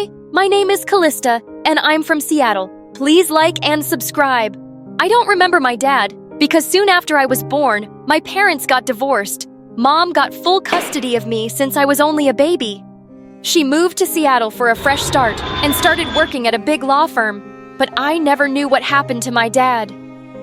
Hi, my name is Callista, and I'm from Seattle. Please like and subscribe. I don't remember my dad, because soon after I was born, my parents got divorced. Mom got full custody of me since I was only a baby. She moved to Seattle for a fresh start and started working at a big law firm, but I never knew what happened to my dad.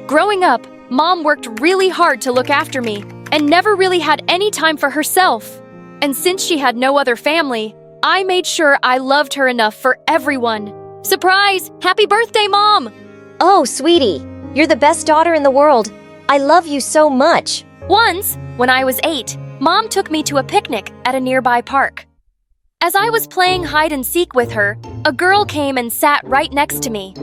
Growing up, Mom worked really hard to look after me and never really had any time for herself. And since she had no other family, I made sure I loved her enough for everyone. Surprise! Happy birthday, Mom! Oh, sweetie, you're the best daughter in the world. I love you so much. Once, when I was 8, Mom took me to a picnic at a nearby park. As I was playing hide and seek with her, a girl came and sat right next to me.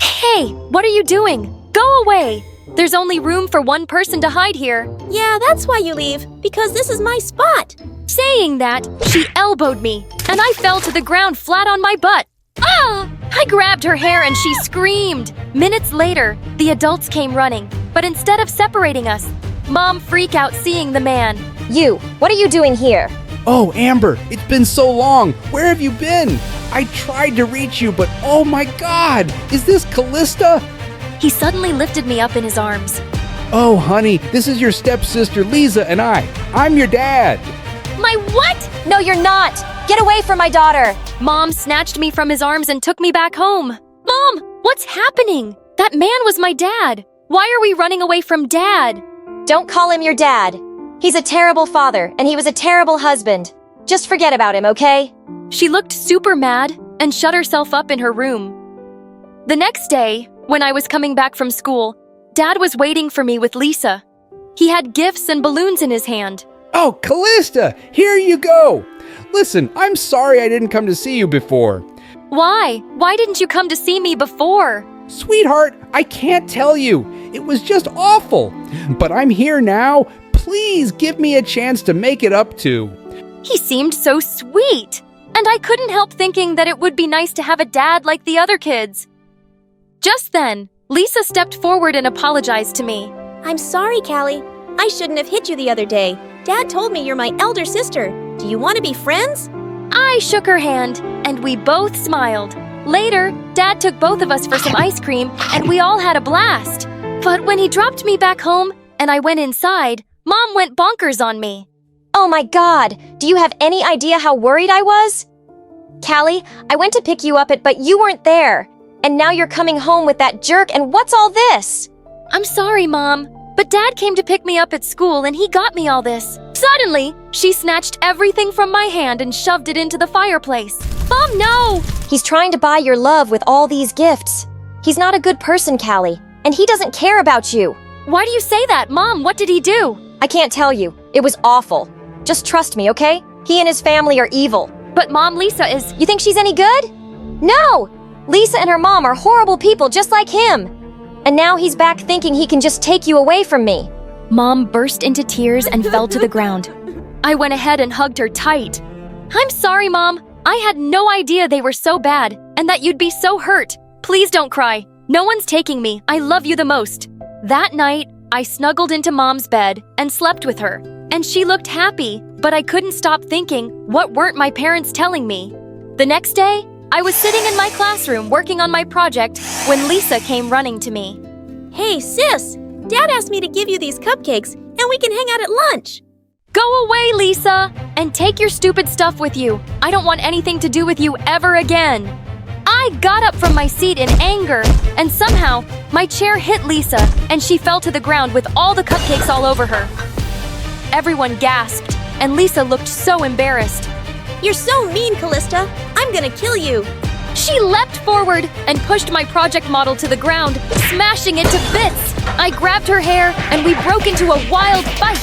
Hey, what are you doing? Go away! There's only room for one person to hide here. Yeah, that's why you leave, because this is my spot. Saying that, she elbowed me, and I fell to the ground flat on my butt. Ah! I grabbed her hair and she screamed. Minutes later, the adults came running, but instead of separating us, Mom freaked out seeing the man. You, what are you doing here? Oh, Amber, it's been so long. Where have you been? I tried to reach you, but oh my God, is this Callista? He suddenly lifted me up in his arms. Oh, honey, this is your stepsister Lisa and I'm your dad. My what? No, you're not. Get away from my daughter. Mom snatched me from his arms and took me back home. Mom, what's happening? That man was my dad. Why are we running away from Dad? Don't call him your dad. He's a terrible father, and he was a terrible husband. Just forget about him, okay? She looked super mad and shut herself up in her room. The next day, when I was coming back from school, Dad was waiting for me with Lisa. He had gifts and balloons in his hand. Oh, Callista, here you go. Listen, I'm sorry I didn't come to see you before. Why? Why didn't you come to see me before? Sweetheart, I can't tell you. It was just awful. But I'm here now. Please give me a chance to make it up to. He seemed so sweet, and I couldn't help thinking that it would be nice to have a dad like the other kids. Just then, Lisa stepped forward and apologized to me. I'm sorry, Callie. I shouldn't have hit you the other day. Dad told me you're my elder sister. Do you want to be friends? I shook her hand, and we both smiled. Later, Dad took both of us for some ice cream, and we all had a blast. But when he dropped me back home, and I went inside, Mom went bonkers on me. Oh my God, do you have any idea how worried I was? Callie, I went to pick you up but you weren't there. And now you're coming home with that jerk, and what's all this? I'm sorry, Mom, but Dad came to pick me up at school and he got me all this. Suddenly, she snatched everything from my hand and shoved it into the fireplace. Mom, no! He's trying to buy your love with all these gifts. He's not a good person, Callie, and he doesn't care about you. Why do you say that, Mom? What did he do? I can't tell you. It was awful. Just trust me, okay? He and his family are evil. But Mom, Lisa is... You think she's any good? No! Lisa and her mom are horrible people just like him. And now he's back thinking he can just take you away from me. Mom burst into tears and fell to the ground. I went ahead and hugged her tight. I'm sorry, Mom. I had no idea they were so bad and that you'd be so hurt. Please don't cry. No one's taking me. I love you the most. That night, I snuggled into Mom's bed and slept with her. And she looked happy, but I couldn't stop thinking, what weren't my parents telling me? The next day, I was sitting in my classroom working on my project when Lisa came running to me. Hey, sis! Dad asked me to give you these cupcakes, and we can hang out at lunch. Go away, Lisa! And take your stupid stuff with you. I don't want anything to do with you ever again. I got up from my seat in anger, and somehow, my chair hit Lisa, and she fell to the ground with all the cupcakes all over her. Everyone gasped, and Lisa looked so embarrassed. You're so mean, Callista. I'm gonna kill you. She leapt forward and pushed my project model to the ground, smashing it to bits. I grabbed her hair, and we broke into a wild fight.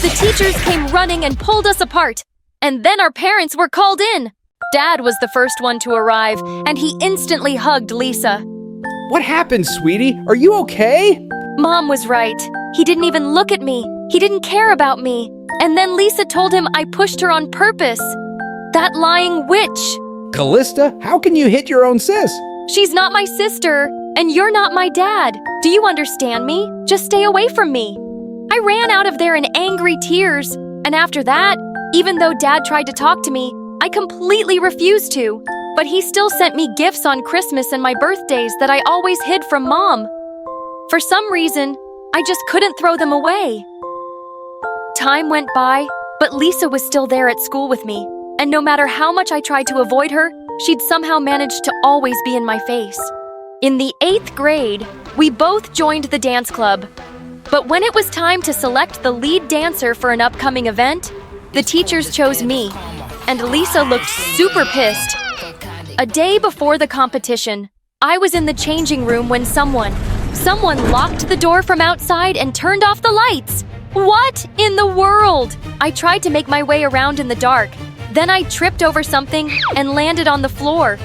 The teachers came running and pulled us apart. And then our parents were called in. Dad was the first one to arrive, and he instantly hugged Lisa. What happened, sweetie? Are you okay? Mom was right. He didn't even look at me. He didn't care about me. And then Lisa told him I pushed her on purpose. That lying witch. Callista, how can you hit your own sis? She's not my sister, and you're not my dad. Do you understand me? Just stay away from me. I ran out of there in angry tears, and after that, even though Dad tried to talk to me, I completely refused to. But he still sent me gifts on Christmas and my birthdays that I always hid from Mom. For some reason, I just couldn't throw them away. Time went by, but Lisa was still there at school with me, and no matter how much I tried to avoid her, she'd somehow managed to always be in my face. In the 8th grade, we both joined the dance club. But when it was time to select the lead dancer for an upcoming event, the teachers chose me, and Lisa looked super pissed. A day before the competition, I was in the changing room when someone locked the door from outside and turned off the lights. What in the world? I tried to make my way around in the dark. Then I tripped over something and landed on the floor.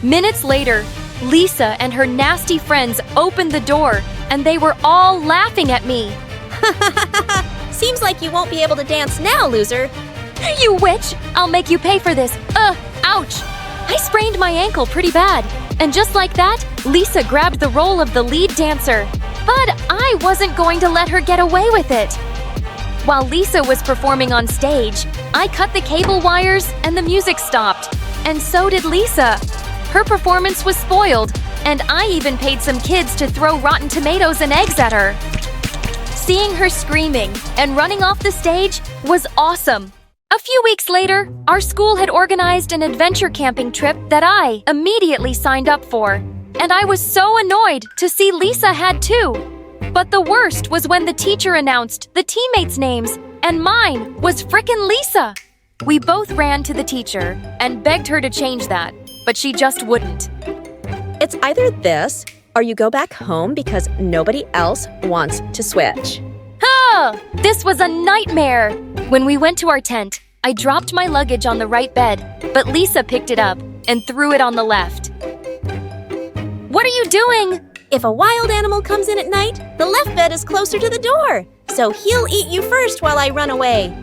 Minutes later, Lisa and her nasty friends opened the door, and they were all laughing at me. Seems like you won't be able to dance now, loser. You witch! I'll make you pay for this. Ouch! I sprained my ankle pretty bad. And just like that, Lisa grabbed the role of the lead dancer. But I wasn't going to let her get away with it. While Lisa was performing on stage, I cut the cable wires and the music stopped. And so did Lisa. Her performance was spoiled, and I even paid some kids to throw rotten tomatoes and eggs at her. Seeing her screaming and running off the stage was awesome. A few weeks later, our school had organized an adventure camping trip that I immediately signed up for. And I was so annoyed to see Lisa had too. But the worst was when the teacher announced the teammates' names, and mine was frickin' Lisa. We both ran to the teacher and begged her to change that, but she just wouldn't. It's either this, or you go back home because nobody else wants to switch. This was a nightmare! When we went to our tent, I dropped my luggage on the right bed, but Lisa picked it up and threw it on the left. What are you doing? If a wild animal comes in at night, the left bed is closer to the door. So he'll eat you first while I run away.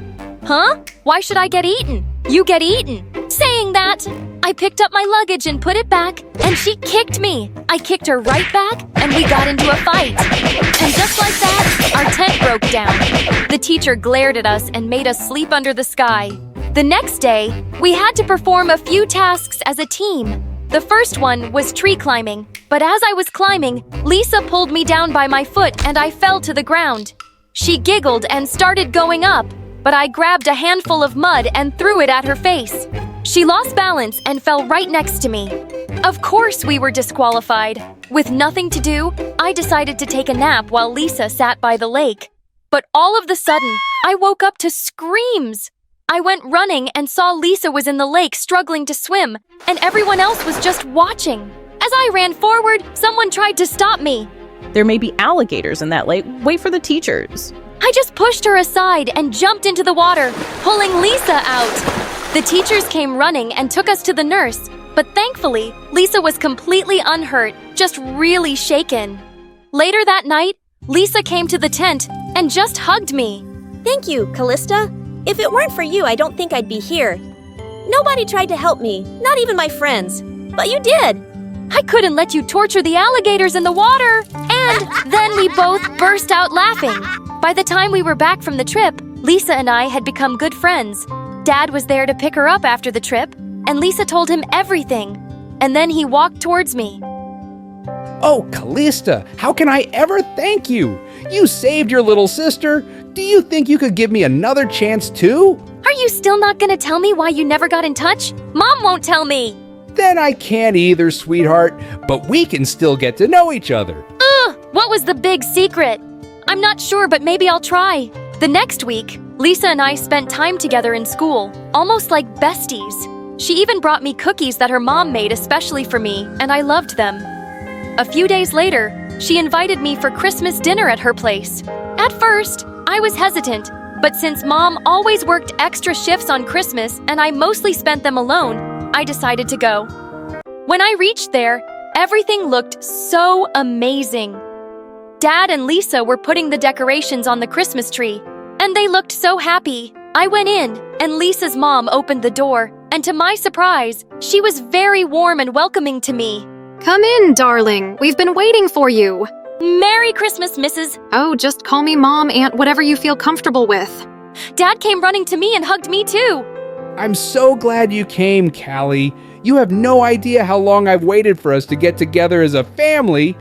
Huh? Why should I get eaten? You get eaten. Saying that, I picked up my luggage and put it back, and she kicked me. I kicked her right back, and we got into a fight. And just like that, our tent broke down. The teacher glared at us and made us sleep under the sky. The next day, we had to perform a few tasks as a team. The first one was tree climbing, but as I was climbing, Lisa pulled me down by my foot and I fell to the ground. She giggled and started going up, but I grabbed a handful of mud and threw it at her face. She lost balance and fell right next to me. Of course we were disqualified. With nothing to do, I decided to take a nap while Lisa sat by the lake. But all of the sudden, I woke up to screams. I went running and saw Lisa was in the lake struggling to swim, and everyone else was just watching. As I ran forward, someone tried to stop me. There may be alligators in that lake. Wait for the teachers. I just pushed her aside and jumped into the water, pulling Lisa out. The teachers came running and took us to the nurse, but thankfully, Lisa was completely unhurt, just really shaken. Later that night, Lisa came to the tent and just hugged me. Thank you, Callista. If it weren't for you, I don't think I'd be here. Nobody tried to help me, not even my friends. But you did. I couldn't let you torture the alligators in the water. And then we both burst out laughing. By the time we were back from the trip, Lisa and I had become good friends. Dad was there to pick her up after the trip, and Lisa told him everything. And then he walked towards me. Oh, Callista, how can I ever thank you? You saved your little sister. Do you think you could give me another chance too? Are you still not gonna tell me why you never got in touch? Mom won't tell me. Then I can't either, sweetheart, but we can still get to know each other. What was the big secret? I'm not sure, but maybe I'll try. The next week, Lisa and I spent time together in school, almost like besties. She even brought me cookies that her mom made especially for me, and I loved them. A few days later, she invited me for Christmas dinner at her place. At first, I was hesitant, but since Mom always worked extra shifts on Christmas and I mostly spent them alone, I decided to go. When I reached there, everything looked so amazing. Dad and Lisa were putting the decorations on the Christmas tree, and they looked so happy. I went in, and Lisa's mom opened the door, and to my surprise, she was very warm and welcoming to me. Come in, darling. We've been waiting for you. Merry Christmas, Mrs. Oh, just call me Mom, Aunt, whatever you feel comfortable with. Dad came running to me and hugged me too. I'm so glad you came, Callie. You have no idea how long I've waited for us to get together as a family.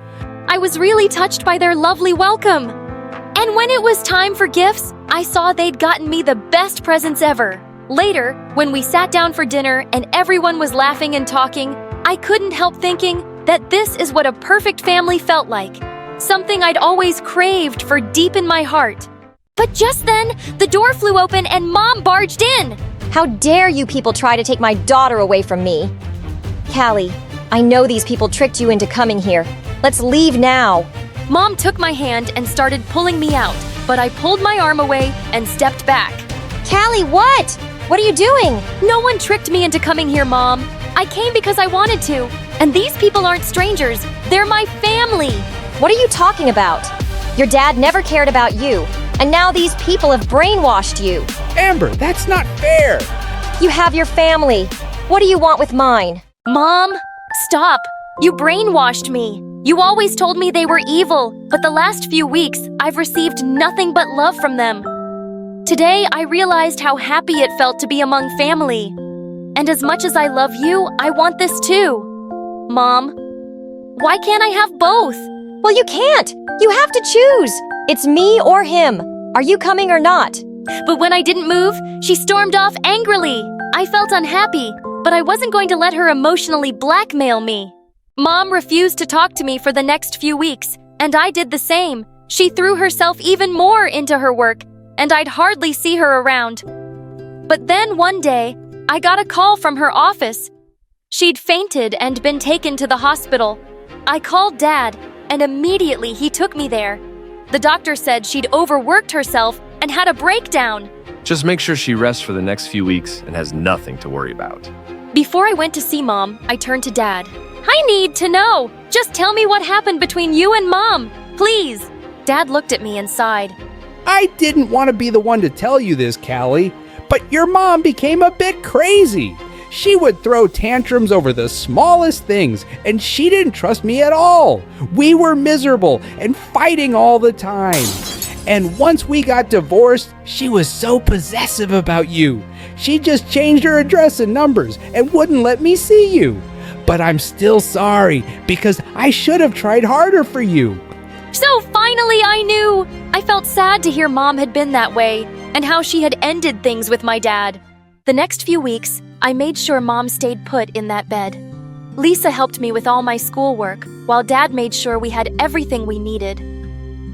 I was really touched by their lovely welcome. And when it was time for gifts, I saw they'd gotten me the best presents ever. Later, when we sat down for dinner and everyone was laughing and talking, I couldn't help thinking that this is what a perfect family felt like. Something I'd always craved for deep in my heart. But just then, the door flew open and Mom barged in. How dare you people try to take my daughter away from me? Callie, I know these people tricked you into coming here. Let's leave now. Mom took my hand and started pulling me out, but I pulled my arm away and stepped back. Callie, what? What are you doing? No one tricked me into coming here, Mom. I came because I wanted to. And these people aren't strangers. They're my family. What are you talking about? Your dad never cared about you, and now these people have brainwashed you. Amber, that's not fair. You have your family. What do you want with mine? Mom, stop. You brainwashed me. You always told me they were evil, but the last few weeks, I've received nothing but love from them. Today, I realized how happy it felt to be among family. And as much as I love you, I want this too. Mom, why can't I have both? Well, you can't. You have to choose. It's me or him. Are you coming or not? But when I didn't move, she stormed off angrily. I felt unhappy, but I wasn't going to let her emotionally blackmail me. Mom refused to talk to me for the next few weeks, and I did the same. She threw herself even more into her work, and I'd hardly see her around. But then one day, I got a call from her office. She'd fainted and been taken to the hospital. I called Dad, and immediately he took me there. The doctor said she'd overworked herself and had a breakdown. Just make sure she rests for the next few weeks and has nothing to worry about. Before I went to see Mom, I turned to Dad. I need to know. Just tell me what happened between you and Mom, please. Dad looked at me and sighed. I didn't want to be the one to tell you this, Callie, but your mom became a bit crazy. She would throw tantrums over the smallest things, and she didn't trust me at all. We were miserable and fighting all the time. And once we got divorced, she was so possessive about you. She just changed her address and numbers and wouldn't let me see you. But I'm still sorry because I should have tried harder for you. So finally I knew! I felt sad to hear Mom had been that way and how she had ended things with my dad. The next few weeks, I made sure Mom stayed put in that bed. Lisa helped me with all my schoolwork, while Dad made sure we had everything we needed.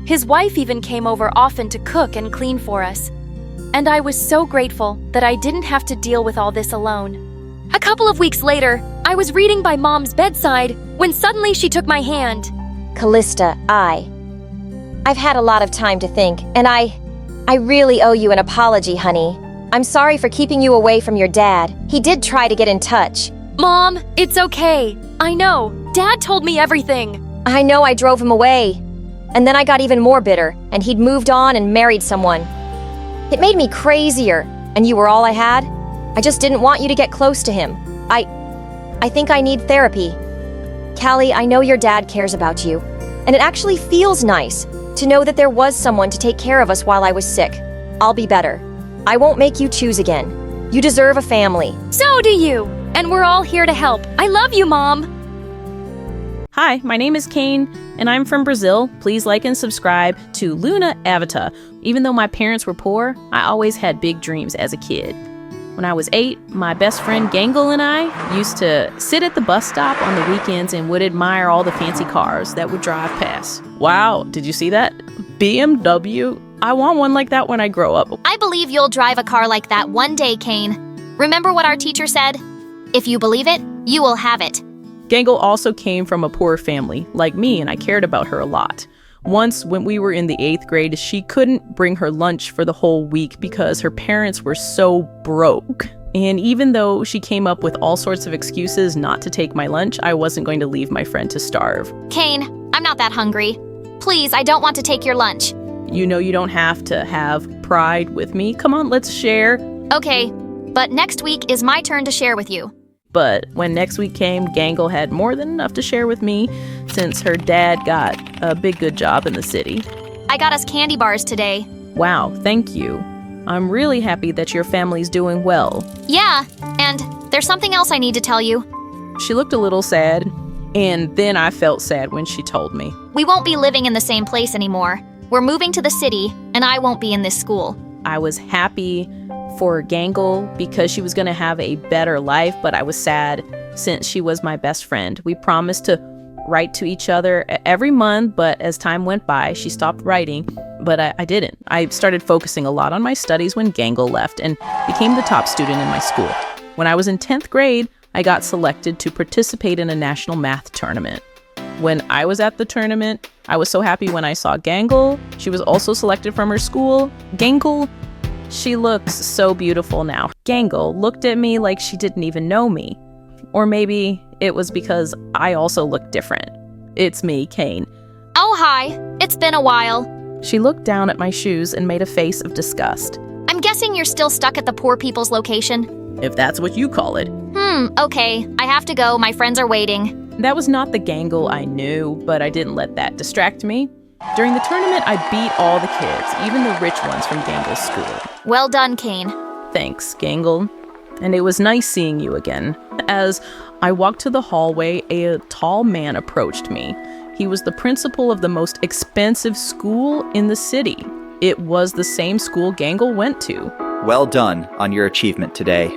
His wife even came over often to cook and clean for us. And I was so grateful that I didn't have to deal with all this alone. A couple of weeks later, I was reading by Mom's bedside when suddenly she took my hand. Callista, I've had a lot of time to think, and I really owe you an apology, honey. I'm sorry for keeping you away from your dad. He did try to get in touch. Mom, it's okay. I know. Dad told me everything. I know I drove him away. And then I got even more bitter, and he'd moved on and married someone. It made me crazier, and you were all I had. I just didn't want you to get close to him. I think I need therapy. Callie, I know your dad cares about you, and it actually feels nice to know that there was someone to take care of us while I was sick. I'll be better. I won't make you choose again. You deserve a family. So do you. And we're all here to help. I love you, Mom. Hi, my name is Kane, and I'm from Brazil. Please like and subscribe to Luna AVATA. Even though my parents were poor, I always had big dreams as a kid. When I was 8, my best friend Gangle and I used to sit at the bus stop on the weekends and would admire all the fancy cars that would drive past. Wow, did you see that? BMW? I want one like that when I grow up. I believe you'll drive a car like that one day, Kane. Remember what our teacher said? If you believe it, you will have it. Gangle also came from a poor family, like me, and I cared about her a lot. Once, when we were in the 8th grade, she couldn't bring her lunch for the whole week because her parents were so broke. And even though she came up with all sorts of excuses not to take my lunch, I wasn't going to leave my friend to starve. Kane, I'm not that hungry. Please, I don't want to take your lunch. You know you don't have to have pride with me. Come on, let's share. Okay, but next week is my turn to share with you. But when next week came, Gangle had more than enough to share with me since her dad got a big good job in the city. I got us candy bars today. Wow, thank you. I'm really happy that your family's doing well. Yeah, and there's something else I need to tell you. She looked a little sad, and then I felt sad when she told me. We won't be living in the same place anymore. We're moving to the city, and I won't be in this school. I was happy for Gangle because she was going to have a better life, but I was sad since she was my best friend. We promised to write to each other every month, but as time went by, she stopped writing, but I didn't. I started focusing a lot on my studies when Gangle left and became the top student in my school. When I was in 10th grade, I got selected to participate in a national math tournament. When I was at the tournament, I was so happy when I saw Gangle. She was also selected from her school. Gangle, she looks so beautiful now. Gangle looked at me like she didn't even know me. Or maybe it was because I also look different. It's me, Kane. Oh, hi. It's been a while. She looked down at my shoes and made a face of disgust. I'm guessing you're still stuck at the poor people's location. If that's what you call it. Okay. I have to go. My friends are waiting. That was not the Gangle I knew, but I didn't let that distract me. During the tournament, I beat all the kids, even the rich ones from Gangle's school. Well done, Kane. Thanks, Gangle. And it was nice seeing you again. As I walked to the hallway, a tall man approached me. He was the principal of the most expensive school in the city. It was the same school Gangle went to. Well done on your achievement today.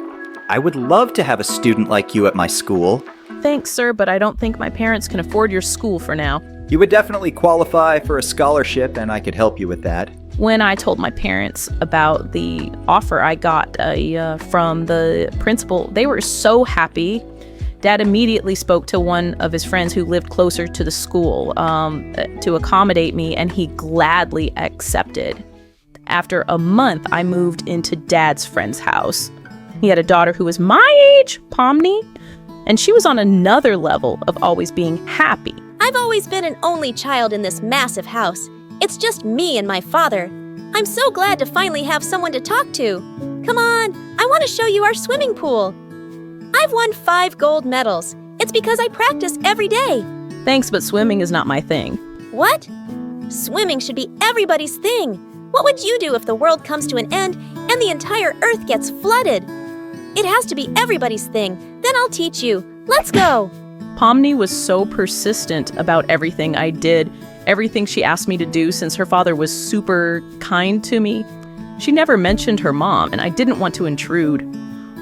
I would love to have a student like you at my school. Thanks, sir, but I don't think my parents can afford your school for now. You would definitely qualify for a scholarship, and I could help you with that. When I told my parents about the offer I got from the principal, they were so happy. Dad immediately spoke to one of his friends who lived closer to the school to accommodate me, and he gladly accepted. After a month, I moved into Dad's friend's house. He had a daughter who was my age, Pomni, and she was on another level of always being happy. I've always been an only child in this massive house. It's just me and my father. I'm so glad to finally have someone to talk to. Come on, I want to show you our swimming pool. I've won 5 gold medals. It's because I practice every day. Thanks, but swimming is not my thing. What? Swimming should be everybody's thing. What would you do if the world comes to an end and the entire earth gets flooded? It has to be everybody's thing. Then I'll teach you. Let's go. Pomni was so persistent about everything I did, everything she asked me to do since her father was super kind to me. She never mentioned her mom, and I didn't want to intrude.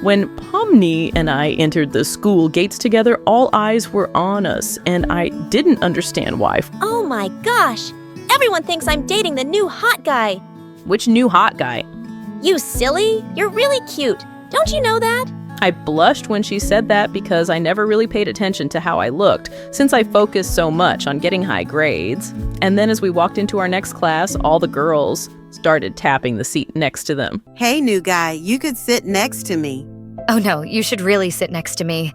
When Pomni and I entered the school gates together, all eyes were on us, and I didn't understand why. Oh my gosh! Everyone thinks I'm dating the new hot guy. Which new hot guy? You silly! You're really cute. Don't you know that? I blushed when she said that because I never really paid attention to how I looked, since I focused so much on getting high grades. And then as we walked into our next class, all the girls started tapping the seat next to them. Hey, new guy, you could sit next to me. Oh no, you should really sit next to me.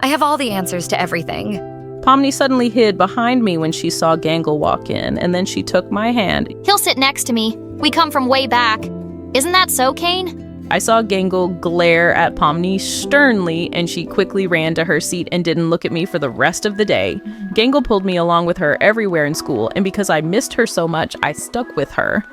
I have all the answers to everything. Pomni suddenly hid behind me when she saw Gangle walk in, and then she took my hand. He'll sit next to me. We come from way back. Isn't that so, Kane? I saw Gangle glare at Pomni sternly, and she quickly ran to her seat and didn't look at me for the rest of the day. Gangle pulled me along with her everywhere in school, and because I missed her so much, I stuck with her.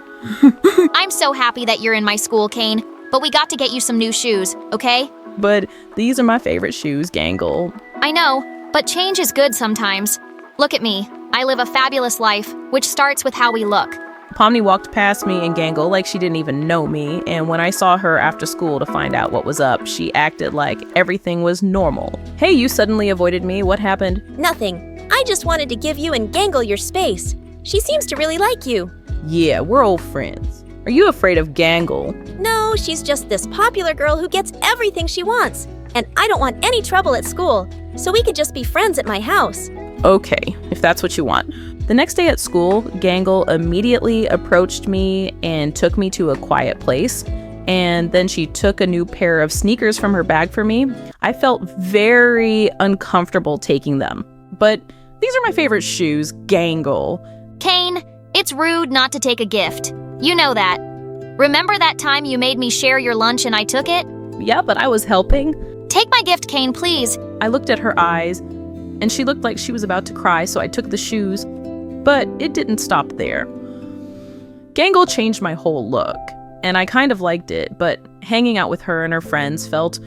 I'm so happy that you're in my school, Kane, but we got to get you some new shoes, okay? But these are my favorite shoes, Gangle. I know, but change is good sometimes. Look at me. I live a fabulous life, which starts with how we look. Pomni walked past me and Gangle like she didn't even know me, and when I saw her after school to find out what was up, she acted like everything was normal. Hey, you suddenly avoided me. What happened? Nothing. I just wanted to give you and Gangle your space. She seems to really like you. Yeah, we're old friends. Are you afraid of Gangle? No, she's just this popular girl who gets everything she wants. And I don't want any trouble at school, so we could just be friends at my house. Okay, if that's what you want. The next day at school, Gangle immediately approached me and took me to a quiet place. And then she took a new pair of sneakers from her bag for me. I felt very uncomfortable taking them. But these are my favorite shoes, Gangle. Kane, it's rude not to take a gift. You know that. Remember that time you made me share your lunch and I took it? Yeah, but I was helping. Take my gift, Kane, please. I looked at her eyes, and she looked like she was about to cry, so I took the shoes. But it didn't stop there. Gangle changed my whole look, and I kind of liked it, but hanging out with her and her friends felt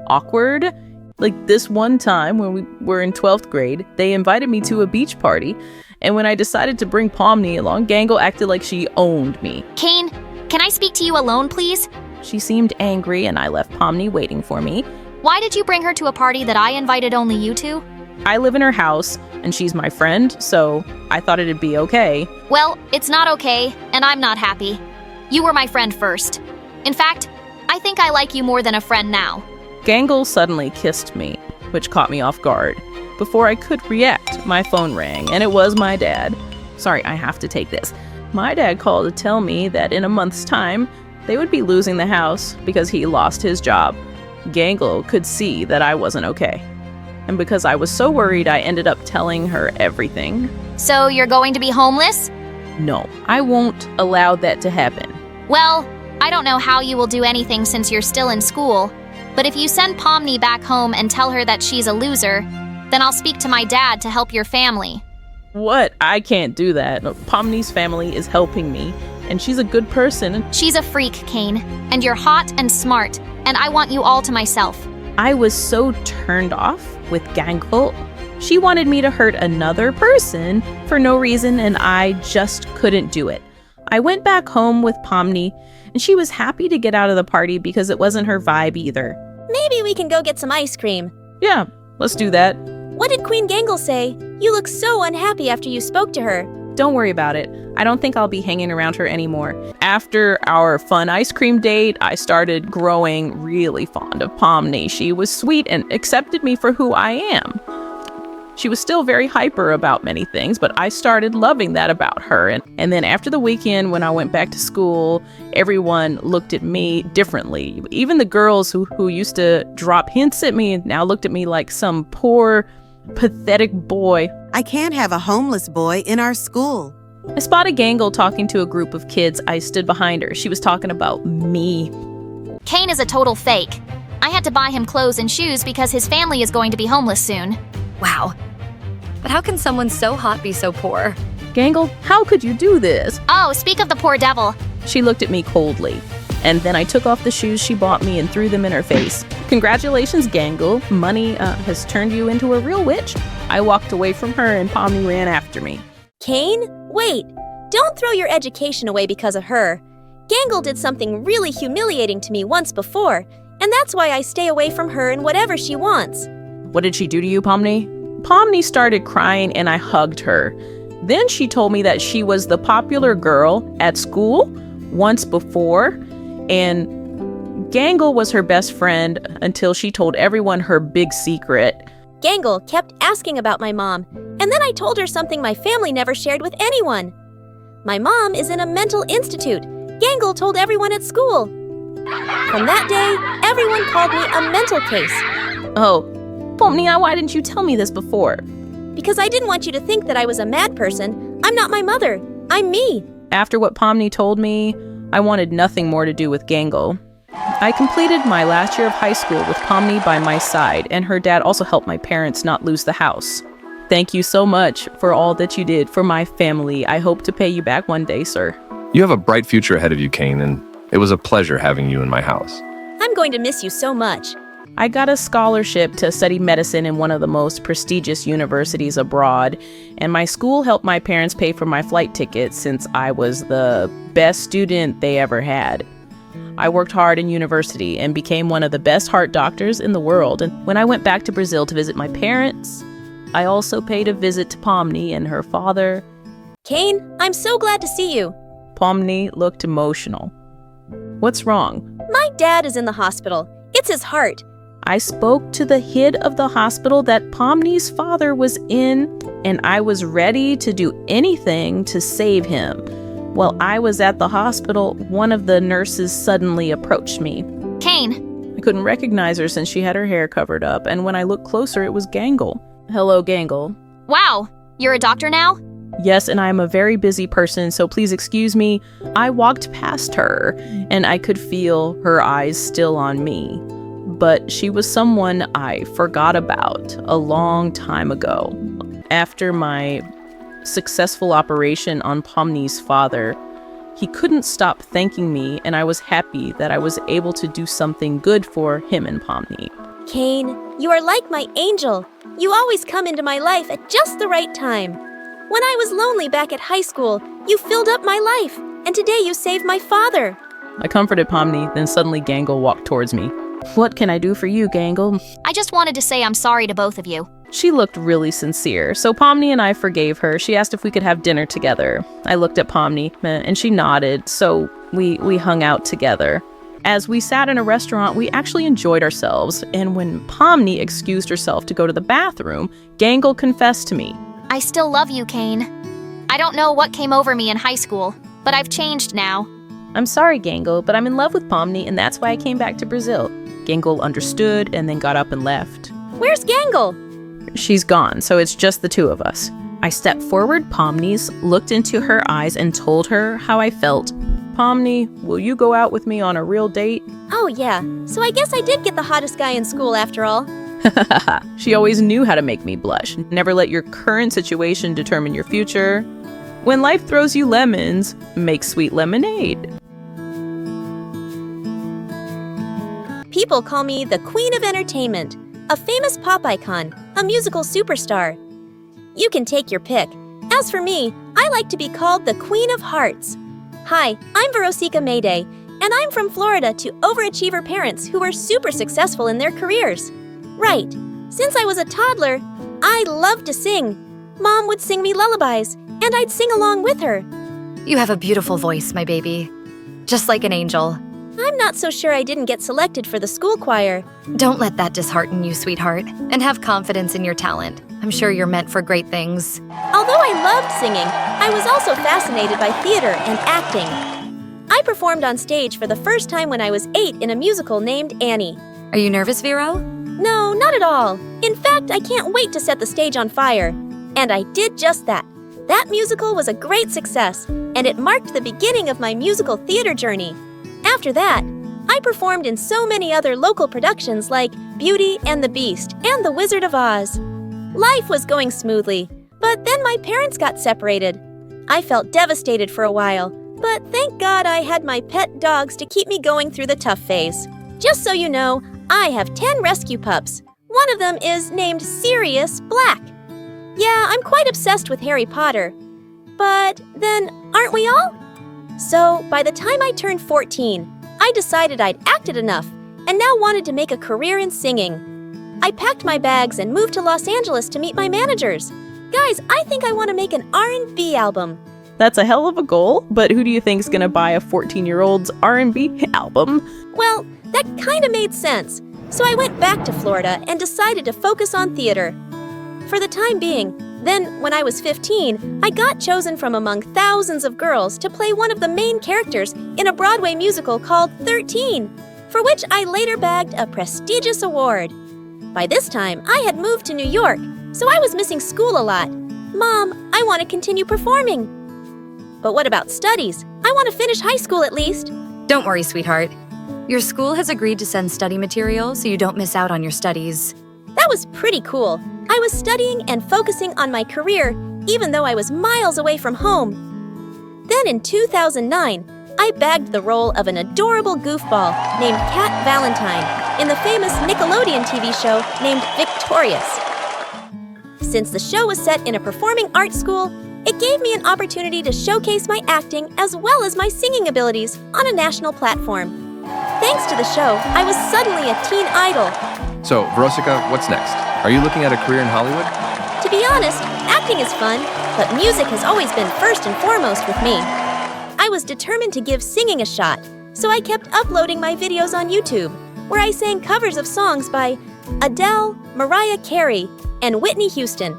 awkward. Like this one time when we were in 12th grade, they invited me to a beach party. And when I decided to bring Pomni along, Gangle acted like she owned me. Kane, can I speak to you alone, please? She seemed angry and I left Pomni waiting for me. Why did you bring her to a party that I invited only you to? I live in her house and she's my friend, so I thought it'd be okay. Well, it's not okay, and I'm not happy. You were my friend first. In fact, I think I like you more than a friend now. Gangle suddenly kissed me, which caught me off guard. Before I could react, my phone rang, and it was my dad. Sorry, I have to take this. My dad called to tell me that in a month's time, they would be losing the house because he lost his job. Gangle could see that I wasn't okay. And because I was so worried, I ended up telling her everything. So you're going to be homeless? No, I won't allow that to happen. Well, I don't know how you will do anything since you're still in school, but if you send Pomni back home and tell her that she's a loser, then I'll speak to my dad to help your family. What? I can't do that. Pomni's family is helping me, and she's a good person. She's a freak, Kane, and you're hot and smart, and I want you all to myself. I was so turned off with Gangle. She wanted me to hurt another person for no reason, and I just couldn't do it. I went back home with Pomni, and she was happy to get out of the party because it wasn't her vibe either. Maybe we can go get some ice cream. Yeah, let's do that. What did Queen Gangle say? You look so unhappy after you spoke to her. Don't worry about it. I don't think I'll be hanging around her anymore. After our fun ice cream date, I started growing really fond of Pomni. She was sweet and accepted me for who I am. She was still very hyper about many things, but I started loving that about her. And then after the weekend, when I went back to school, everyone looked at me differently. Even the girls who used to drop hints at me now looked at me like some poor, pathetic boy. I can't have a homeless boy in our school. I spotted Gangle talking to a group of kids. I stood behind her. She was talking about me. Kane is a total fake. I had to buy him clothes and shoes because his family is going to be homeless soon. Wow. But how can someone so hot be so poor? Gangle, how could you do this? Oh, speak of the poor devil. She looked at me coldly. And then I took off the shoes she bought me and threw them in her face. Congratulations, Gangle. Money has turned you into a real witch. I walked away from her and Pomni ran after me. Kane, wait. Don't throw your education away because of her. Gangle did something really humiliating to me once before, and that's why I stay away from her and whatever she wants. What did she do to you, Pomni? Pomni started crying and I hugged her. Then she told me that she was the popular girl at school once before, and Gangle was her best friend until she told everyone her big secret. Gangle kept asking about my mom, and then I told her something my family never shared with anyone. My mom is in a mental institute. Gangle told everyone at school. From that day, everyone called me a mental case. Oh, Pomni, why didn't you tell me this before? Because I didn't want you to think that I was a mad person. I'm not my mother. I'm me. After what Pomni told me, I wanted nothing more to do with Gangle. I completed my last year of high school with Pomni by my side, and her dad also helped my parents not lose the house. Thank you so much for all that you did for my family. I hope to pay you back one day, sir. You have a bright future ahead of you, Kane, and it was a pleasure having you in my house. I'm going to miss you so much. I got a scholarship to study medicine in one of the most prestigious universities abroad, and my school helped my parents pay for my flight ticket since I was the best student they ever had. I worked hard in university and became one of the best heart doctors in the world, and when I went back to Brazil to visit my parents, I also paid a visit to Pomni and her father. Kane, I'm so glad to see you. Pomni looked emotional. What's wrong? My dad is in the hospital. It's his heart. I spoke to the head of the hospital that Pomni's father was in, and I was ready to do anything to save him. While I was at the hospital, one of the nurses suddenly approached me. Kane. I couldn't recognize her since she had her hair covered up, and when I looked closer, it was Gangle. Hello, Gangle. Wow, you're a doctor now? Yes, and I am a very busy person, so please excuse me. I walked past her, and I could feel her eyes still on me. But she was someone I forgot about a long time ago. After my successful operation on Pomni's father, he couldn't stop thanking me, and I was happy that I was able to do something good for him and Pomni. Kane, You are like my angel. You always come into my life at just the right time. When I was lonely back at high school, you filled up my life, and today you saved my father. I comforted Pomni, then suddenly Gangle walked towards me. What can I do for you, Gangle? I just wanted to say I'm sorry to both of you. She looked really sincere, so Pomni and I forgave her. She asked if we could have dinner together. I looked at Pomni, and she nodded, so we hung out together. As we sat in a restaurant, we actually enjoyed ourselves, and when Pomni excused herself to go to the bathroom, Gangle confessed to me. I still love you, Kane. I don't know what came over me in high school, but I've changed now. I'm sorry, Gangle, but I'm in love with Pomni, and that's why I came back to Brazil. Gangle understood and then got up and left. Where's Gangle? She's gone, so it's just the two of us. I stepped forward, Pomni's, looked into her eyes, and told her how I felt. Pomni, will you go out with me on a real date? Oh, yeah. So I guess I did get the hottest guy in school after all. She always knew how to make me blush. Never let your current situation determine your future. When life throws you lemons, make sweet lemonade. People call me the Queen of Entertainment, a famous pop icon, a musical superstar. You can take your pick. As for me, I like to be called the Queen of Hearts. Hi, I'm Verosica Mayday, and I'm from Florida to overachiever parents who were super successful in their careers. Right, since I was a toddler, I loved to sing. Mom would sing me lullabies, and I'd sing along with her. You have a beautiful voice, my baby. Just like an angel. I'm not so sure I didn't get selected for the school choir. Don't let that dishearten you, sweetheart, and have confidence in your talent. I'm sure you're meant for great things. Although I loved singing, I was also fascinated by theater and acting. I performed on stage for the first time when I was 8 in a musical named Annie. Are you nervous, Vero? No, not at all. In fact, I can't wait to set the stage on fire. And I did just that. That musical was a great success, and it marked the beginning of my musical theater journey. After that, I performed in so many other local productions like Beauty and the Beast and The Wizard of Oz. Life was going smoothly, but then my parents got separated. I felt devastated for a while, but thank God I had my pet dogs to keep me going through the tough phase. Just so you know, I have 10 rescue pups. One of them is named Sirius Black. Yeah, I'm quite obsessed with Harry Potter. But then, aren't we all? So, by the time I turned 14, I decided I'd acted enough and now wanted to make a career in singing. I packed my bags and moved to Los Angeles to meet my managers. Guys, I think I want to make an R&B album. That's a hell of a goal, but who do you think's gonna buy a 14-year-old's R&B album? Well, that kind of made sense. So I went back to Florida and decided to focus on theater. For the time being, then when I was 15, I got chosen from among thousands of girls to play one of the main characters in a Broadway musical called 13, for which I later bagged a prestigious award. By this time, I had moved to New York, so I was missing school a lot. Mom, I want to continue performing. But what about studies? I want to finish high school at least. Don't worry, sweetheart. Your school has agreed to send study material so you don't miss out on your studies. That was pretty cool. I was studying and focusing on my career, even though I was miles away from home. Then in 2009, I bagged the role of an adorable goofball named Cat Valentine in the famous Nickelodeon TV show named Victorious. Since the show was set in a performing arts school, it gave me an opportunity to showcase my acting as well as my singing abilities on a national platform. Thanks to the show, I was suddenly a teen idol. So, Verosica, what's next? Are you looking at a career in Hollywood? To be honest, acting is fun, but music has always been first and foremost with me. I was determined to give singing a shot, so I kept uploading my videos on YouTube, where I sang covers of songs by Adele, Mariah Carey, and Whitney Houston.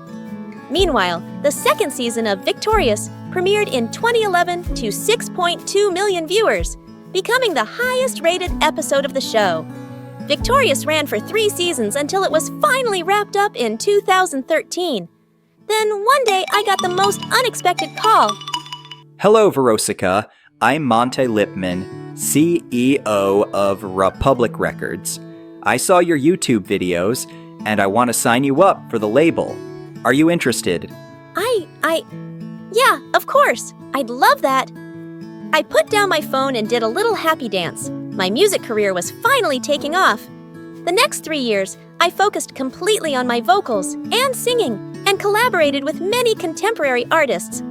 Meanwhile, the second season of Victorious premiered in 2011 to 6.2 million viewers, becoming the highest-rated episode of the show. Victorious ran for 3 seasons until it was finally wrapped up in 2013. Then one day, I got the most unexpected call. Hello, Verosica. I'm Monte Lipman, CEO of Republic Records. I saw your YouTube videos, and I want to sign you up for the label. Are you interested? Yeah, of course. I'd love that. I put down my phone and did a little happy dance. My music career was finally taking off. The next 3 years, I focused completely on my vocals and singing and collaborated with many contemporary artists.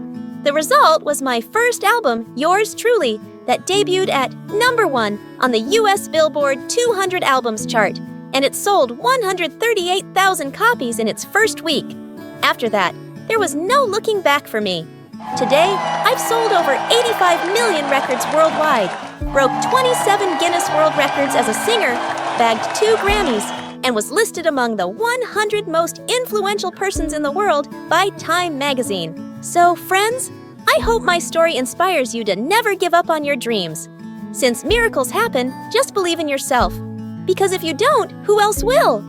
The result was my first album, Yours Truly, that debuted at #1 on the US Billboard 200 Albums chart, and it sold 138,000 copies in its first week. After that, there was no looking back for me. Today, I've sold over 85 million records worldwide, broke 27 Guinness World Records as a singer, bagged 2 Grammys, and was listed among the 100 most influential persons in the world by Time magazine. So, friends, I hope my story inspires you to never give up on your dreams. Since miracles happen, just believe in yourself. Because if you don't, who else will?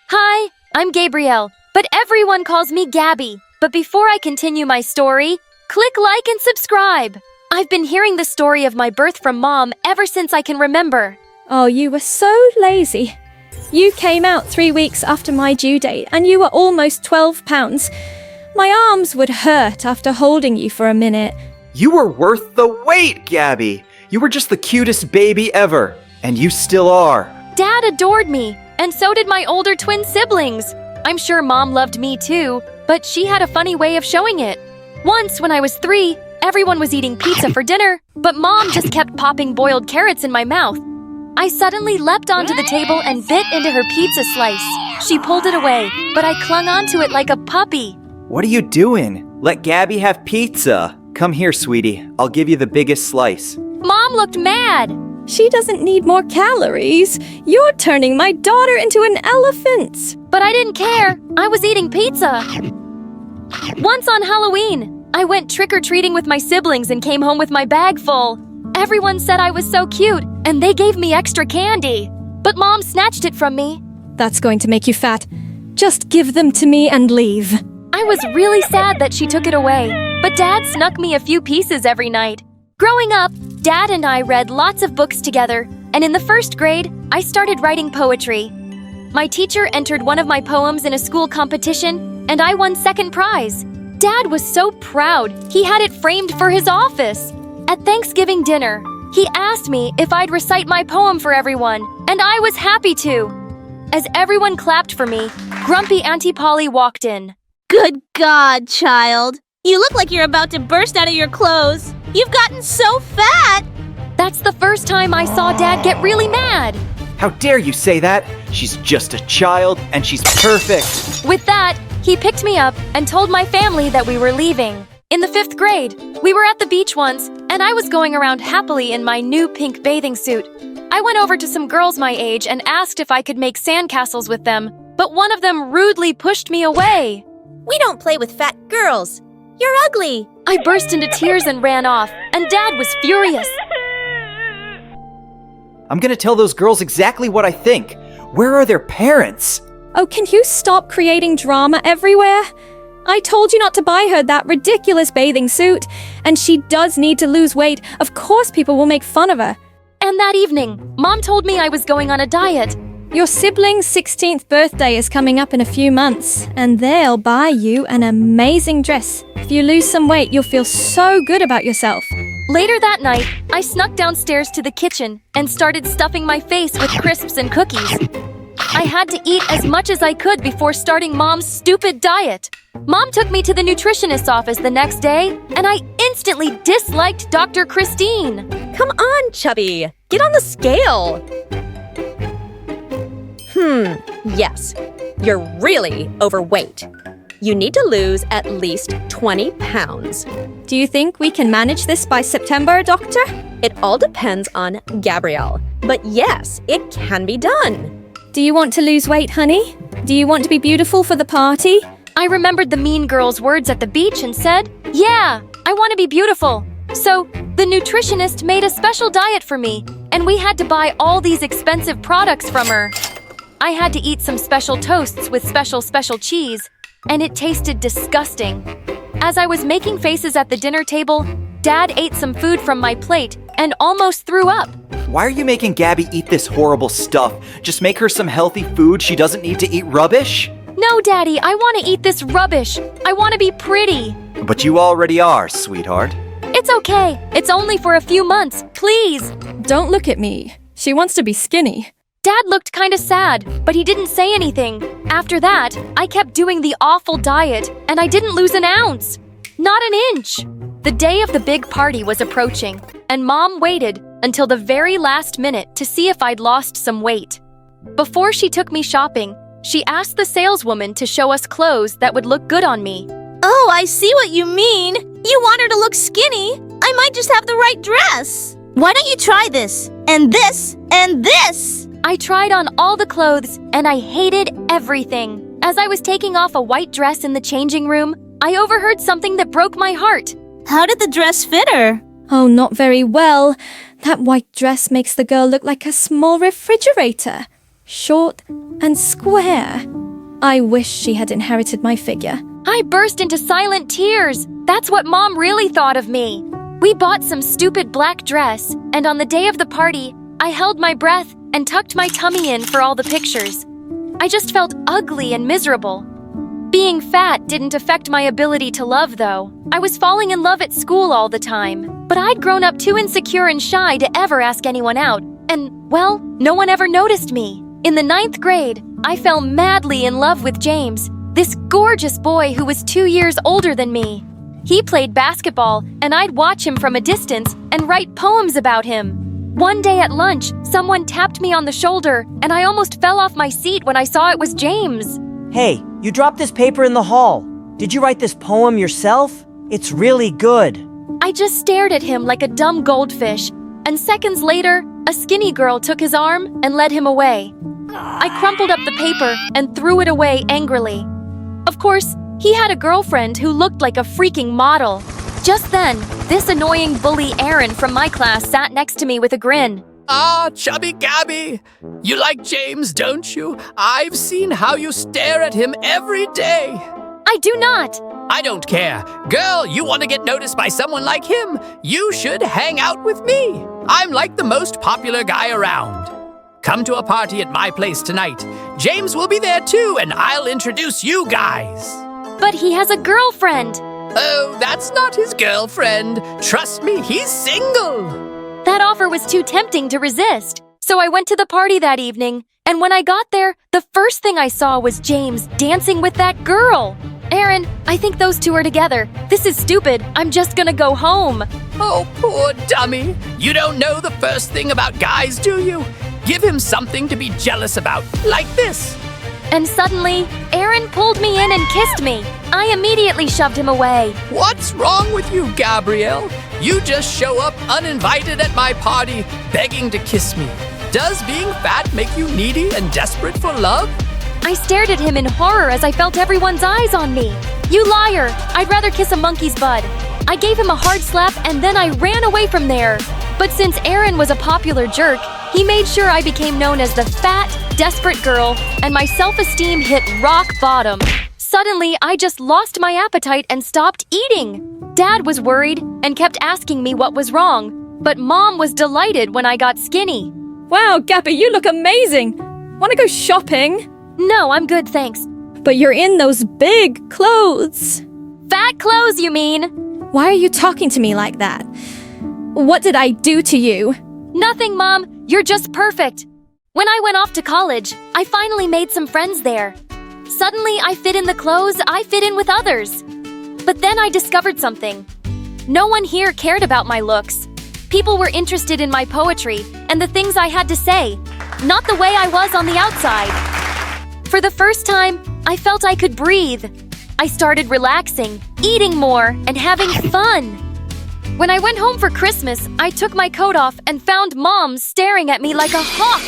Hi, I'm Gabrielle, but everyone calls me Gabby. But before I continue my story, click like and subscribe. I've been hearing the story of my birth from Mom ever since I can remember. Oh, you were so lazy. You came out 3 weeks after my due date, and you were almost 12 pounds. My arms would hurt after holding you for a minute. You were worth the wait, Gabby. You were just the cutest baby ever, and you still are. Dad adored me, and so did my older twin siblings. I'm sure Mom loved me too, but she had a funny way of showing it. Once, when I was 3, everyone was eating pizza for dinner, but Mom just kept popping boiled carrots in my mouth. I suddenly leapt onto the table and bit into her pizza slice. She pulled it away, but I clung onto it like a puppy. What are you doing? Let Gabby have pizza. Come here, sweetie. I'll give you the biggest slice. Mom looked mad. She doesn't need more calories. You're turning my daughter into an elephant. But I didn't care. I was eating pizza. Once on Halloween, I went trick-or-treating with my siblings and came home with my bag full. Everyone said I was so cute, and they gave me extra candy. But Mom snatched it from me. That's going to make you fat. Just give them to me and leave. I was really sad that she took it away, but Dad snuck me a few pieces every night. Growing up, Dad and I read lots of books together, and in the 1st grade, I started writing poetry. My teacher entered one of my poems in a school competition, and I won 2nd prize. Dad was so proud, he had it framed for his office. At Thanksgiving dinner, he asked me if I'd recite my poem for everyone, and I was happy to. As everyone clapped for me, grumpy Auntie Polly walked in. Good God, child. You look like you're about to burst out of your clothes. You've gotten so fat. That's the first time I saw Dad get really mad. How dare you say that? She's just a child, and she's perfect. With that, he picked me up and told my family that we were leaving. In the 5th grade, we were at the beach once, and I was going around happily in my new pink bathing suit. I went over to some girls my age and asked if I could make sandcastles with them, but one of them rudely pushed me away. We don't play with fat girls. You're ugly. I burst into tears and ran off, and Dad was furious. I'm gonna tell those girls exactly what I think. Where are their parents? Oh, can you stop creating drama everywhere? I told you not to buy her that ridiculous bathing suit, and she does need to lose weight. Of course people will make fun of her. And that evening, Mom told me I was going on a diet. Your sibling's 16th birthday is coming up in a few months, and they'll buy you an amazing dress. If you lose some weight, you'll feel so good about yourself. Later that night, I snuck downstairs to the kitchen and started stuffing my face with crisps and cookies. I had to eat as much as I could before starting Mom's stupid diet. Mom took me to the nutritionist's office the next day, and I instantly disliked Dr. Christine. Come on, chubby. Get on the scale. Yes. You're really overweight. You need to lose at least 20 pounds. Do you think we can manage this by September, Doctor? It all depends on Gabrielle. But yes, it can be done. Do you want to lose weight, honey? Do you want to be beautiful for the party? I remembered the mean girl's words at the beach and said, yeah, I want to be beautiful. So, the nutritionist made a special diet for me, and we had to buy all these expensive products from her. I had to eat some special toasts with special cheese, and it tasted disgusting. As I was making faces at the dinner table, Dad ate some food from my plate and almost threw up. Why are you making Gabby eat this horrible stuff? Just make her some healthy food. She doesn't need to eat rubbish. No, Daddy, I want to eat this rubbish. I want to be pretty. But you already are, sweetheart. It's okay. It's only for a few months. Please. Don't look at me. She wants to be skinny. Dad looked kinda sad, but he didn't say anything. After that, I kept doing the awful diet, and I didn't lose an ounce. Not an inch. The day of the big party was approaching, and Mom waited until the very last minute to see if I'd lost some weight. Before she took me shopping, she asked the saleswoman to show us clothes that would look good on me. Oh, I see what you mean. You want her to look skinny. I might just have the right dress. Why don't you try this? And this? And this? I tried on all the clothes, and I hated everything. As I was taking off a white dress in the changing room, I overheard something that broke my heart. How did the dress fit her? Oh, not very well. That white dress makes the girl look like a small refrigerator. Short and square. I wish she had inherited my figure. I burst into silent tears. That's what Mom really thought of me. We bought some stupid black dress, and on the day of the party, I held my breath and tucked my tummy in for all the pictures. I just felt ugly and miserable. Being fat didn't affect my ability to love, though. I was falling in love at school all the time, but I'd grown up too insecure and shy to ever ask anyone out, and, well, no one ever noticed me. In the 9th grade, I fell madly in love with James, this gorgeous boy who was 2 years older than me. He played basketball, and I'd watch him from a distance and write poems about him. One day at lunch, someone tapped me on the shoulder, and I almost fell off my seat when I saw it was James. Hey, you dropped this paper in the hall. Did you write this poem yourself? It's really good. I just stared at him like a dumb goldfish, and seconds later, a skinny girl took his arm and led him away. I crumpled up the paper and threw it away angrily. Of course, he had a girlfriend who looked like a freaking model. Just then, this annoying bully Aaron from my class sat next to me with a grin. Ah, Chubby Gabby! You like James, don't you? I've seen how you stare at him every day. I do not. I don't care. Girl, you want to get noticed by someone like him? You should hang out with me. I'm like the most popular guy around. Come to a party at my place tonight. James will be there too, and I'll introduce you guys. But he has a girlfriend. Oh, that's not his girlfriend. Trust me, he's single. That offer was too tempting to resist. So I went to the party that evening, and when I got there, the first thing I saw was James dancing with that girl. Aaron, I think those two are together. This is stupid. I'm just gonna go home. Oh, poor dummy. You don't know the first thing about guys, do you? Give him something to be jealous about, like this. And suddenly, Aaron pulled me in and kissed me. I immediately shoved him away. What's wrong with you, Gabrielle? You just show up uninvited at my party, begging to kiss me. Does being fat make you needy and desperate for love? I stared at him in horror as I felt everyone's eyes on me. You liar! I'd rather kiss a monkey's bud. I gave him a hard slap and then I ran away from there. But since Aaron was a popular jerk, he made sure I became known as the fat, desperate girl, and my self-esteem hit rock bottom. Suddenly, I just lost my appetite and stopped eating. Dad was worried and kept asking me what was wrong, but Mom was delighted when I got skinny. Wow, Gabby, you look amazing. Want to go shopping? No, I'm good, thanks. But you're in those big clothes. Fat clothes, you mean? Why are you talking to me like that? What did I do to you? Nothing, Mom. You're just perfect. When I went off to college, I finally made some friends there. Suddenly, I fit in the clothes I fit in with others. But then I discovered something. No one here cared about my looks. People were interested in my poetry and the things I had to say, not the way I was on the outside. For the first time, I felt I could breathe. I started relaxing, eating more, and having fun. When I went home for Christmas, I took my coat off and found Mom staring at me like a hawk.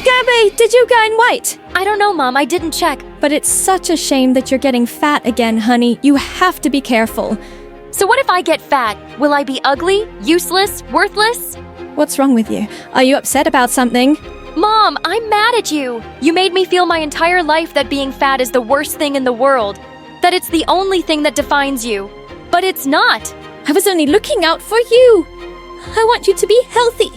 Gabby, did you gain weight? I don't know, Mom. I didn't check. But it's such a shame that you're getting fat again, honey. You have to be careful. So what if I get fat? Will I be ugly, useless, worthless? What's wrong with you? Are you upset about something? Mom, I'm mad at you. You made me feel my entire life that being fat is the worst thing in the world. That it's the only thing that defines you. But it's not. I was only looking out for you. I want you to be healthy.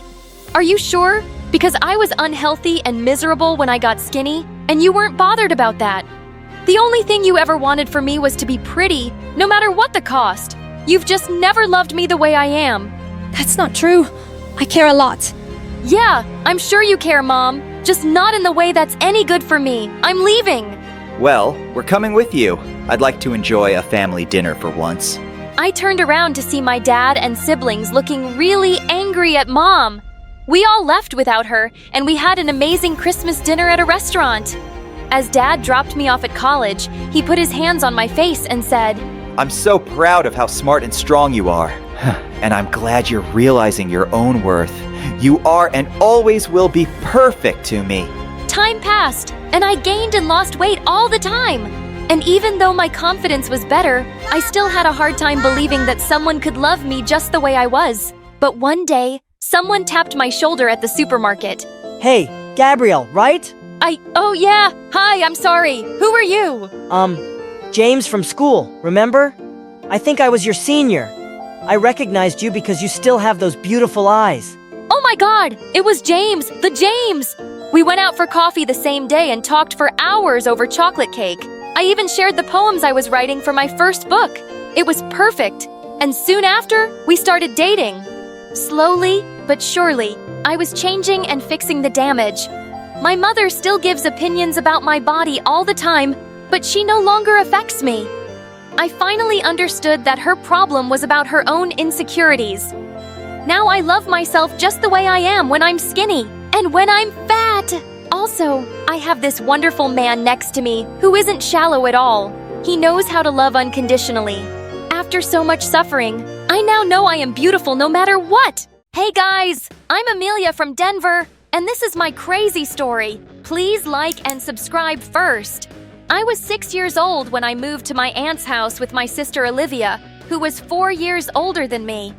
Are you sure? Because I was unhealthy and miserable when I got skinny, and you weren't bothered about that. The only thing you ever wanted for me was to be pretty, no matter what the cost. You've just never loved me the way I am. That's not true. I care a lot. Yeah, I'm sure you care, Mom. Just not in the way that's any good for me. I'm leaving. Well, we're coming with you. I'd like to enjoy a family dinner for once. I turned around to see my dad and siblings looking really angry at Mom. We all left without her, and we had an amazing Christmas dinner at a restaurant. As Dad dropped me off at college, he put his hands on my face and said, I'm so proud of how smart and strong you are. And I'm glad you're realizing your own worth. You are and always will be perfect to me. Time passed, and I gained and lost weight all the time. And even though my confidence was better, I still had a hard time believing that someone could love me just the way I was. But one day, someone tapped my shoulder at the supermarket. Hey, Gabrielle, right? Oh yeah, hi, I'm sorry. Who are you? James from school, remember? I think I was your senior. I recognized you because you still have those beautiful eyes. Oh my God, it was James, the James! We went out for coffee the same day and talked for hours over chocolate cake. I even shared the poems I was writing for my first book. It was perfect. And soon after, we started dating. Slowly, but surely, I was changing and fixing the damage. My mother still gives opinions about my body all the time, but she no longer affects me. I finally understood that her problem was about her own insecurities. Now I love myself just the way I am when I'm skinny and when I'm fat. Also, I have this wonderful man next to me who isn't shallow at all. He knows how to love unconditionally. After so much suffering, I now know I am beautiful no matter what. Hey guys, I'm Amelia from Denver, and this is my crazy story. Please like and subscribe first. I was 6 years old when I moved to my aunt's house with my sister Olivia, who was 4 years older than me.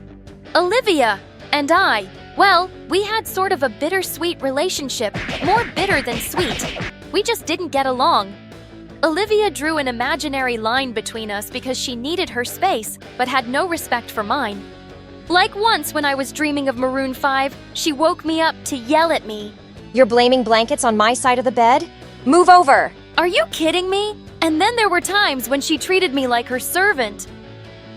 Olivia and I, well, we had sort of a bittersweet relationship, more bitter than sweet. We just didn't get along. Olivia drew an imaginary line between us because she needed her space, but had no respect for mine. Like once when I was dreaming of Maroon 5, she woke me up to yell at me. You're blaming blankets on my side of the bed? Move over! Are you kidding me? And then there were times when she treated me like her servant.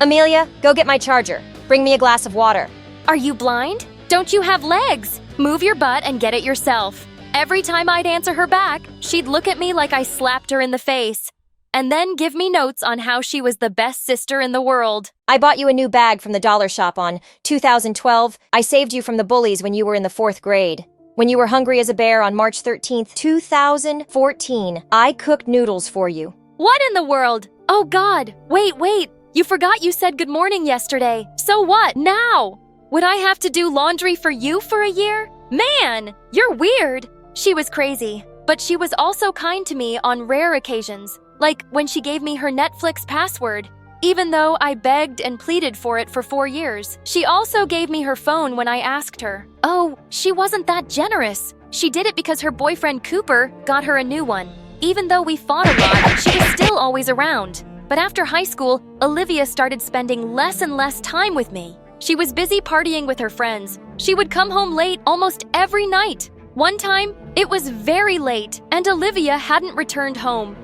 Amelia, go get my charger. Bring me a glass of water. Are you blind? Don't you have legs? Move your butt and get it yourself. Every time I'd answer her back, she'd look at me like I slapped her in the face, and then give me notes on how she was the best sister in the world. I bought you a new bag from the dollar shop on 2012. I saved you from the bullies when you were in the 4th grade. When you were hungry as a bear on March 13th, 2014, I cooked noodles for you. What in the world? Oh God, wait. You forgot you said good morning yesterday. So what now? Would I have to do laundry for you for a year? Man, you're weird. She was crazy, but she was also kind to me on rare occasions, like when she gave me her Netflix password. Even though I begged and pleaded for it for 4 years, she also gave me her phone when I asked her. Oh, she wasn't that generous. She did it because her boyfriend Cooper got her a new one. Even though we fought a lot, she was still always around. But after high school, Olivia started spending less and less time with me. She was busy partying with her friends. She would come home late almost every night. One time, it was very late, and Olivia hadn't returned home.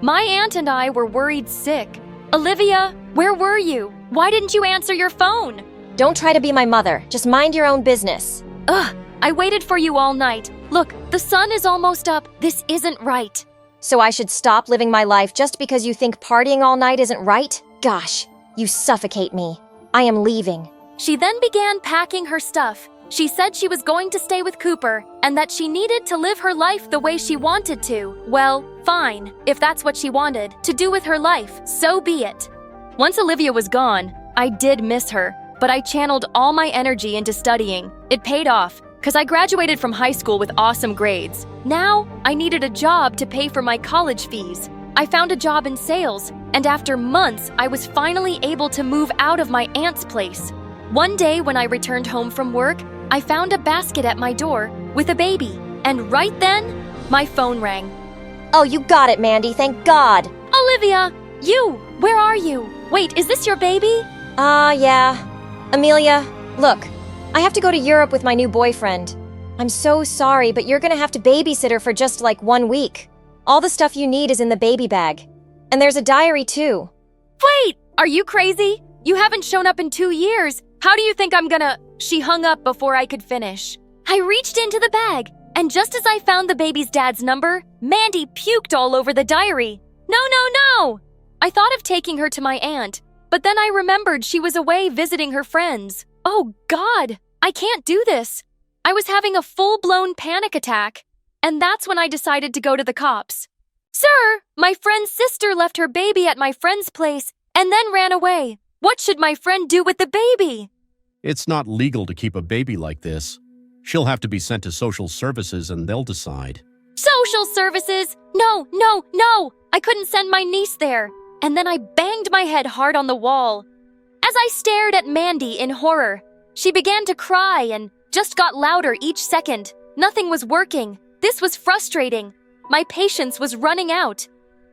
My aunt and I were worried sick. Olivia, where were you? Why didn't you answer your phone? Don't try to be my mother. Just mind your own business. Ugh, I waited for you all night. Look, the sun is almost up. This isn't right. So I should stop living my life just because you think partying all night isn't right? Gosh, you suffocate me. I am leaving. She then began packing her stuff. She said she was going to stay with Cooper and that she needed to live her life the way she wanted to. Well, fine, if that's what she wanted to do with her life, so be it. Once Olivia was gone, I did miss her, but I channeled all my energy into studying. It paid off, because I graduated from high school with awesome grades. Now, I needed a job to pay for my college fees. I found a job in sales, and after months, I was finally able to move out of my aunt's place. One day when I returned home from work, I found a basket at my door with a baby, and right then, my phone rang. Oh, you got it, Mandy, thank God. Olivia, where are you? Wait, is this your baby? Yeah. Amelia, look, I have to go to Europe with my new boyfriend. I'm so sorry, but you're gonna have to babysit her for just like 1 week. All the stuff you need is in the baby bag. And there's a diary too. Wait, are you crazy? You haven't shown up in 2 years. How do you think I'm gonna... She hung up before I could finish. I reached into the bag, and just as I found the baby's dad's number, Mandy puked all over the diary. No, no, no! I thought of taking her to my aunt, but then I remembered she was away visiting her friends. Oh, God! I can't do this. I was having a full-blown panic attack, and that's when I decided to go to the cops. Sir, my friend's sister left her baby at my friend's place and then ran away. What should my friend do with the baby? It's not legal to keep a baby like this. She'll have to be sent to social services and they'll decide. Social services? No, no, no! I couldn't send my niece there. And then I banged my head hard on the wall. As I stared at Mandy in horror, she began to cry and just got louder each second. Nothing was working. This was frustrating. My patience was running out.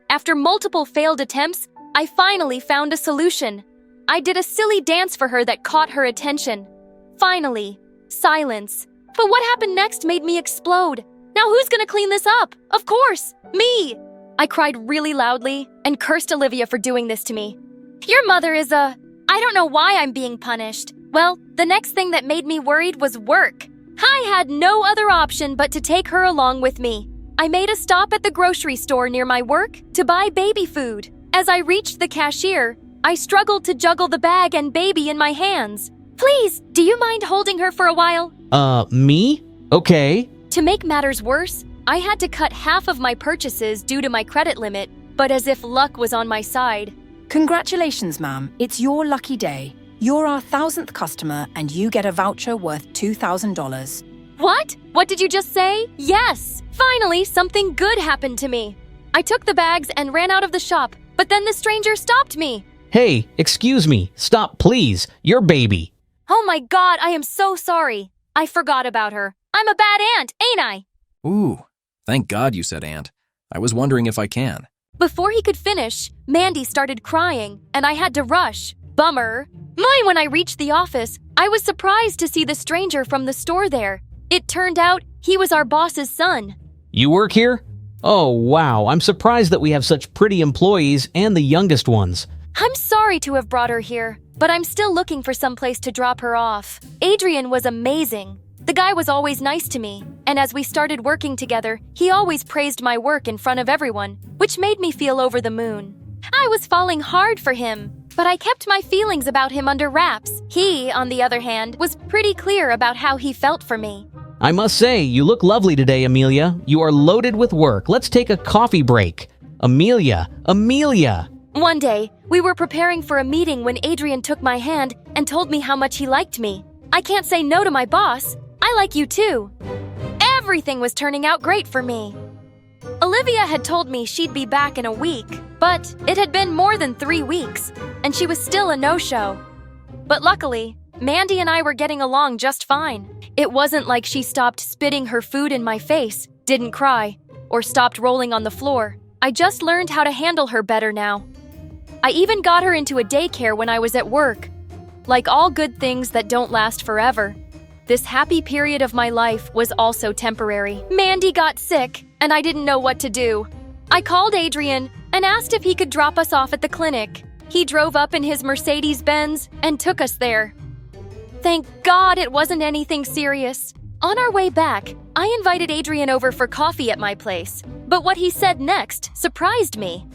After multiple failed attempts, I finally found a solution. I did a silly dance for her that caught her attention. Finally, silence. But what happened next made me explode. Now who's gonna clean this up? Of course, me! I cried really loudly and cursed Olivia for doing this to me. Your mother is a... I don't know why I'm being punished. Well, the next thing that made me worried was work. I had no other option but to take her along with me. I made a stop at the grocery store near my work to buy baby food. As I reached the cashier, I struggled to juggle the bag and baby in my hands. Please, do you mind holding her for a while? Me? Okay. To make matters worse, I had to cut half of my purchases due to my credit limit, but as if luck was on my side. Congratulations, ma'am. It's your lucky day. You're our 1,000th customer and you get a voucher worth $2,000. What? What did you just say? Yes! Finally, something good happened to me. I took the bags and ran out of the shop, but then the stranger stopped me. Hey, excuse me. Stop, please. Your baby. Oh my God, I am so sorry. I forgot about her. I'm a bad aunt, ain't I? Ooh, thank God you said aunt. I was wondering if I can. Before he could finish, Mandy started crying, and I had to rush. Bummer. When I reached the office, I was surprised to see the stranger from the store there. It turned out he was our boss's son. You work here? Oh, wow. I'm surprised that we have such pretty employees and the youngest ones. I'm sorry to have brought her here, but I'm still looking for some place to drop her off. Adrian was amazing. The guy was always nice to me, and as we started working together, he always praised my work in front of everyone, which made me feel over the moon. I was falling hard for him, but I kept my feelings about him under wraps. He, on the other hand, was pretty clear about how he felt for me. I must say, you look lovely today, Amelia. You are loaded with work. Let's take a coffee break. Amelia! One day, we were preparing for a meeting when Adrian took my hand and told me how much he liked me. I can't say no to my boss. I like you too. Everything was turning out great for me. Olivia had told me she'd be back in a week, but it had been more than 3 weeks, and she was still a no-show. But luckily, Mandy and I were getting along just fine. It wasn't like she stopped spitting her food in my face, didn't cry, or stopped rolling on the floor. I just learned how to handle her better now. I even got her into a daycare when I was at work. Like all good things that don't last forever, this happy period of my life was also temporary. Mandy got sick, and I didn't know what to do. I called Adrian and asked if he could drop us off at the clinic. He drove up in his Mercedes-Benz and took us there. Thank God it wasn't anything serious. On our way back, I invited Adrian over for coffee at my place, but what he said next surprised me.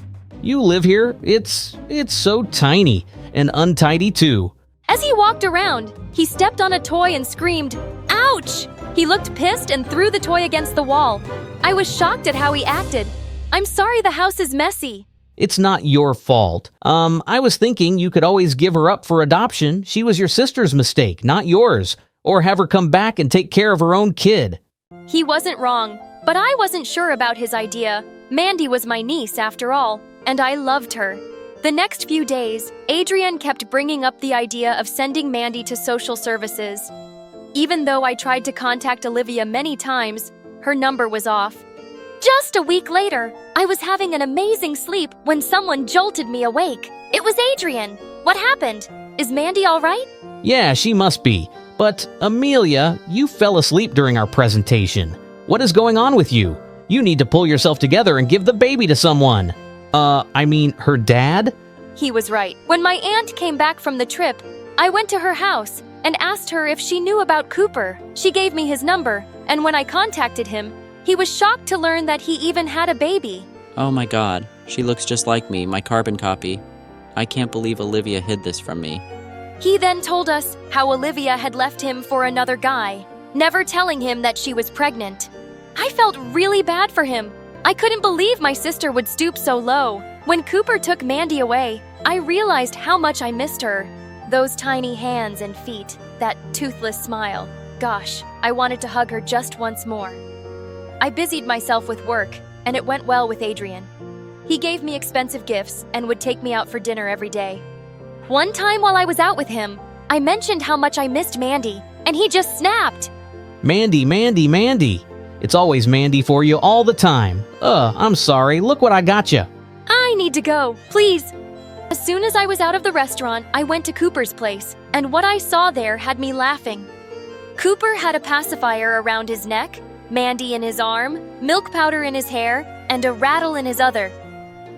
You live here? It's so tiny and untidy too. As he walked around, he stepped on a toy and screamed, "Ouch!" He looked pissed and threw the toy against the wall. I was shocked at how he acted. I'm sorry the house is messy. It's not your fault. I was thinking you could always give her up for adoption. She was your sister's mistake, not yours. Or have her come back and take care of her own kid. He wasn't wrong, but I wasn't sure about his idea. Mandy was my niece after all, and I loved her. The next few days, Adrian kept bringing up the idea of sending Mandy to social services. Even though I tried to contact Olivia many times, her number was off. Just a week later, I was having an amazing sleep when someone jolted me awake. It was Adrian. What happened? Is Mandy all right? Yeah, she must be. But, Amelia, you fell asleep during our presentation. What is going on with you? You need to pull yourself together and give the baby to someone. Her dad? He was right. When my aunt came back from the trip, I went to her house and asked her if she knew about Cooper. She gave me his number, and when I contacted him, he was shocked to learn that he even had a baby. Oh my god, she looks just like me, my carbon copy. I can't believe Olivia hid this from me. He then told us how Olivia had left him for another guy, never telling him that she was pregnant. I felt really bad for him. I couldn't believe my sister would stoop so low. When Cooper took Mandy away, I realized how much I missed her. Those tiny hands and feet, that toothless smile. Gosh, I wanted to hug her just once more. I busied myself with work, and it went well with Adrian. He gave me expensive gifts and would take me out for dinner every day. One time while I was out with him, I mentioned how much I missed Mandy, and he just snapped. Mandy, Mandy, Mandy. It's always Mandy for you all the time. I'm sorry. Look what I got you. I need to go, please. As soon as I was out of the restaurant, I went to Cooper's place, and what I saw there had me laughing. Cooper had a pacifier around his neck, Mandy in his arm, milk powder in his hair, and a rattle in his other.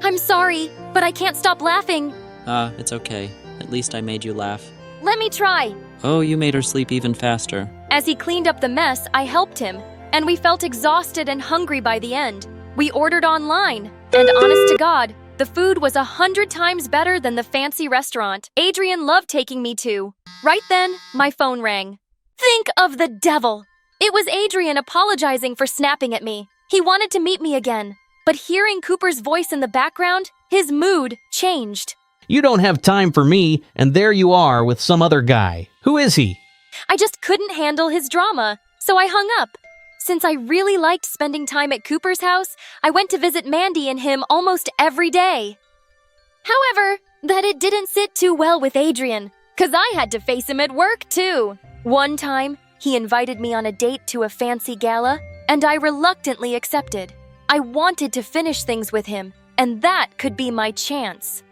I'm sorry, but I can't stop laughing. It's okay. At least I made you laugh. Let me try. Oh, you made her sleep even faster. As he cleaned up the mess, I helped him, and we felt exhausted and hungry by the end. We ordered online, and honest to God, the food was 100 times better than the fancy restaurant Adrian loved taking me to. Right then, my phone rang. Think of the devil! It was Adrian apologizing for snapping at me. He wanted to meet me again, but hearing Cooper's voice in the background, his mood changed. You don't have time for me, and there you are with some other guy. Who is he? I just couldn't handle his drama, so I hung up. Since I really liked spending time at Cooper's house, I went to visit Mandy and him almost every day. However, that it didn't sit too well with Adrian, 'cause I had to face him at work too. One time, he invited me on a date to a fancy gala, and I reluctantly accepted. I wanted to finish things with him, and that could be my chance.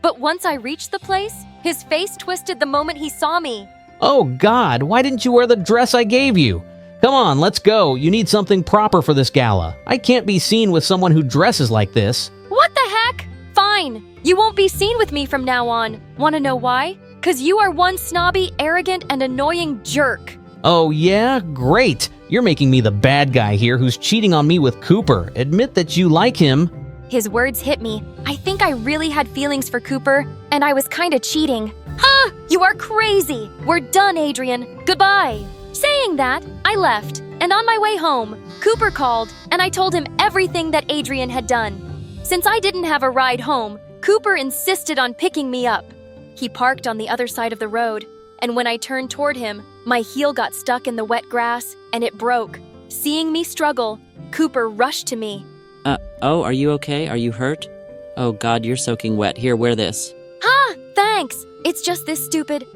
But once I reached the place, his face twisted the moment he saw me. Oh God, why didn't you wear the dress I gave you? Come on, let's go. You need something proper for this gala. I can't be seen with someone who dresses like this. What the heck? Fine. You won't be seen with me from now on. Wanna know why? 'Cause you are one snobby, arrogant, and annoying jerk. Oh yeah? Great. You're making me the bad guy here who's cheating on me with Cooper. Admit that you like him. His words hit me. I think I really had feelings for Cooper, and I was kinda cheating. Ha! You are crazy! We're done, Adrian. Goodbye. Saying that, I left, and on my way home, Cooper called, and I told him everything that Adrian had done. Since I didn't have a ride home, Cooper insisted on picking me up. He parked on the other side of the road, and when I turned toward him, my heel got stuck in the wet grass, and it broke. Seeing me struggle, Cooper rushed to me. Oh, are you okay? Are you hurt? Oh God, you're soaking wet. Here, wear this. Ah, thanks! It's just this stupid,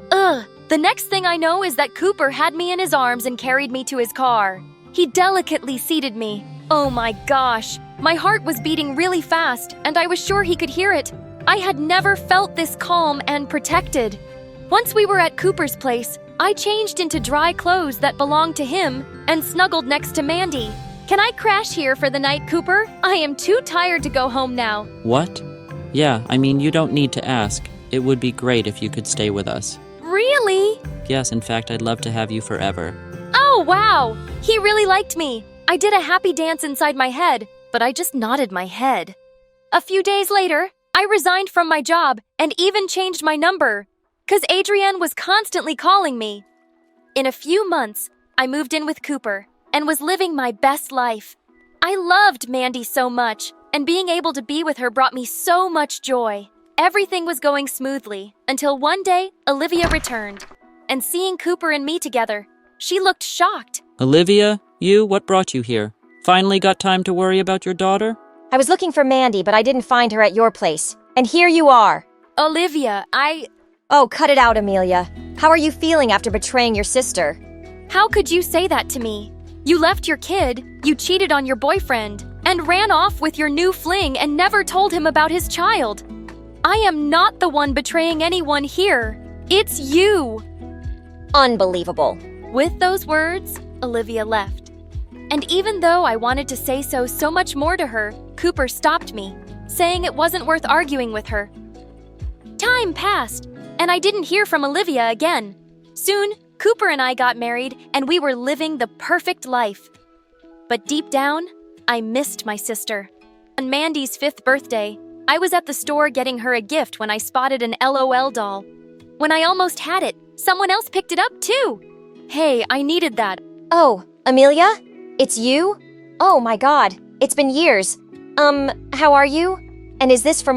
The next thing I know is that Cooper had me in his arms and carried me to his car. He delicately seated me. Oh my gosh, my heart was beating really fast, and I was sure he could hear it. I had never felt this calm and protected. Once we were at Cooper's place, I changed into dry clothes that belonged to him and snuggled next to Mandy. Can I crash here for the night, Cooper? I am too tired to go home now. What? Yeah, I mean, you don't need to ask. It would be great if you could stay with us. Really? Yes, in fact, I'd love to have you forever. Oh, wow! He really liked me. I did a happy dance inside my head, but I just nodded my head. A few days later, I resigned from my job and even changed my number, 'cause Adrienne was constantly calling me. In a few months, I moved in with Cooper and was living my best life. I loved Mandy so much, and being able to be with her brought me so much joy. Everything was going smoothly until one day Olivia returned, and seeing Cooper and me together, she looked shocked. Olivia, what brought you here? Finally got time to worry about your daughter? I was looking for Mandy, but I didn't find her at your place. And here you are. Olivia, Oh, cut it out, Amelia. How are you feeling after betraying your sister? How could you say that to me? You left your kid, you cheated on your boyfriend, and ran off with your new fling and never told him about his child. I am not the one betraying anyone here. It's you. Unbelievable. With those words, Olivia left. And even though I wanted to say so much more to her, Cooper stopped me, saying it wasn't worth arguing with her. Time passed, and I didn't hear from Olivia again. Soon, Cooper and I got married, and we were living the perfect life. But deep down, I missed my sister. On Mandy's 5th birthday, I was at the store getting her a gift when I spotted an LOL doll. When I almost had it, someone else picked it up too. Hey, I needed that. Oh, Amelia? It's you? Oh my god, it's been years. How are you? And is this for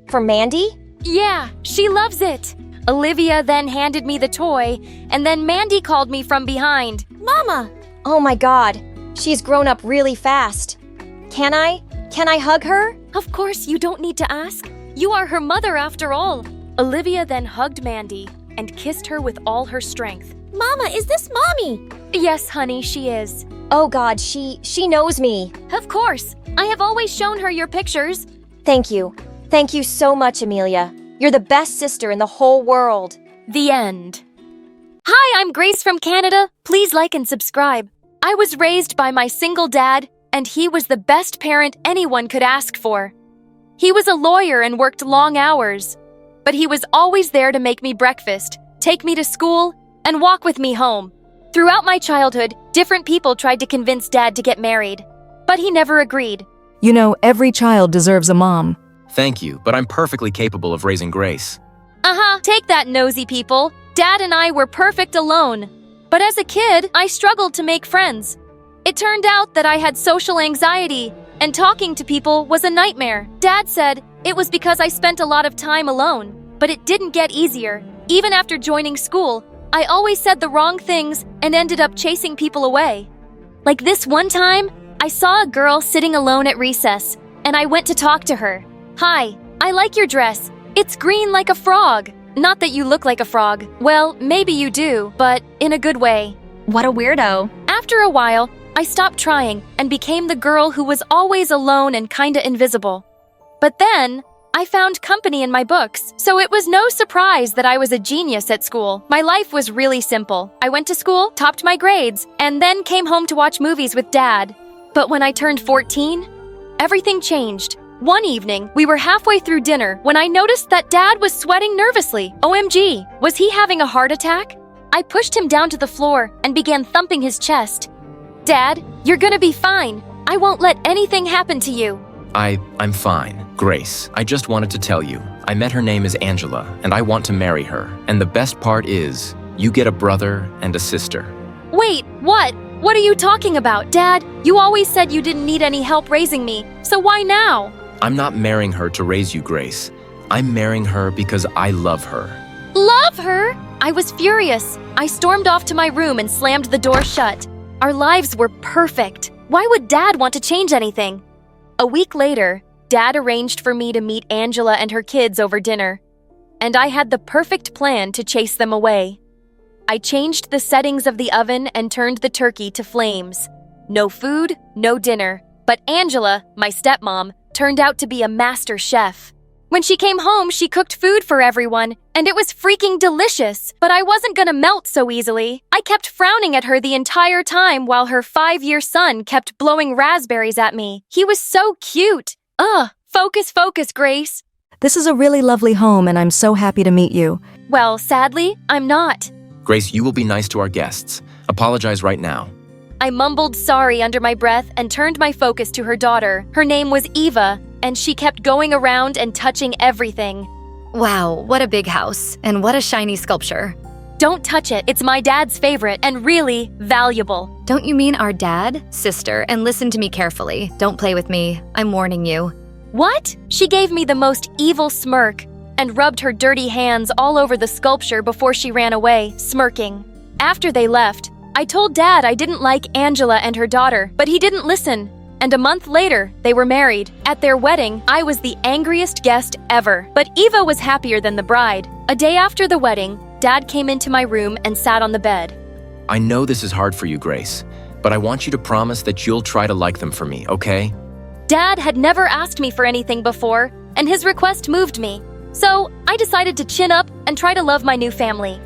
for Mandy? Yeah, she loves it. Olivia then handed me the toy, and then Mandy called me from behind. Mama! Oh my god, she's grown up really fast. Can I hug her? Of course, you don't need to ask. You are her mother after all. Olivia then hugged Mandy and kissed her with all her strength. Mama, is this Mommy? Yes, honey, she is. Oh god, she knows me. Of course. I have always shown her your pictures. Thank you. Thank you so much, Amelia. You're the best sister in the whole world. The end. Hi, I'm Grace from Canada. Please like and subscribe. I was raised by my single dad, and he was the best parent anyone could ask for. He was a lawyer and worked long hours, but he was always there to make me breakfast, take me to school, and walk with me home. Throughout my childhood, different people tried to convince Dad to get married, but he never agreed. You know, every child deserves a mom. Thank you, but I'm perfectly capable of raising Grace. Take that, nosy people. Dad and I were perfect alone. But as a kid, I struggled to make friends. It turned out that I had social anxiety, and talking to people was a nightmare. Dad said it was because I spent a lot of time alone, but it didn't get easier. Even after joining school, I always said the wrong things and ended up chasing people away. Like this one time, I saw a girl sitting alone at recess, and I went to talk to her. Hi, I like your dress. It's green like a frog. Not that you look like a frog. Well, maybe you do, but in a good way. What a weirdo. After a while, I stopped trying and became the girl who was always alone and kinda invisible. But then, I found company in my books, so it was no surprise that I was a genius at school. My life was really simple. I went to school, topped my grades, and then came home to watch movies with Dad. But when I turned 14, everything changed. One evening, we were halfway through dinner when I noticed that Dad was sweating nervously. OMG, was he having a heart attack? I pushed him down to the floor and began thumping his chest. Dad, you're gonna be fine. I won't let anything happen to you. I'm fine. Grace, I just wanted to tell you, I met her name is Angela, and I want to marry her. And the best part is, you get a brother and a sister. Wait, what? What are you talking about, Dad? You always said you didn't need any help raising me, so why now? I'm not marrying her to raise you, Grace. I'm marrying her because I love her. Love her? I was furious. I stormed off to my room and slammed the door shut. Our lives were perfect. Why would Dad want to change anything? A week later, Dad arranged for me to meet Angela and her kids over dinner, and I had the perfect plan to chase them away. I changed the settings of the oven and turned the turkey to flames. No food, no dinner, but Angela, my stepmom, turned out to be a master chef. When she came home, she cooked food for everyone, and it was freaking delicious, but I wasn't gonna melt so easily. I kept frowning at her the entire time while her 5-year son kept blowing raspberries at me. He was so cute. Focus, Grace. This is a really lovely home, and I'm so happy to meet you. Well, sadly, I'm not. Grace, you will be nice to our guests. Apologize right now. I mumbled sorry under my breath and turned my focus to her daughter. Her name was Eva, and she kept going around and touching everything. Wow, what a big house, and what a shiny sculpture. Don't touch it. It's my dad's favorite and really valuable. Don't you mean our dad, sister, and listen to me carefully. Don't play with me. I'm warning you. What? She gave me the most evil smirk and rubbed her dirty hands all over the sculpture before she ran away, smirking. After they left, I told Dad I didn't like Angela and her daughter, but he didn't listen. And a month later, they were married. At their wedding, I was the angriest guest ever, but Eva was happier than the bride. A day after the wedding, Dad came into my room and sat on the bed. I know this is hard for you, Grace, but I want you to promise that you'll try to like them for me, okay? Dad had never asked me for anything before, and his request moved me. So I decided to chin up and try to love my new family.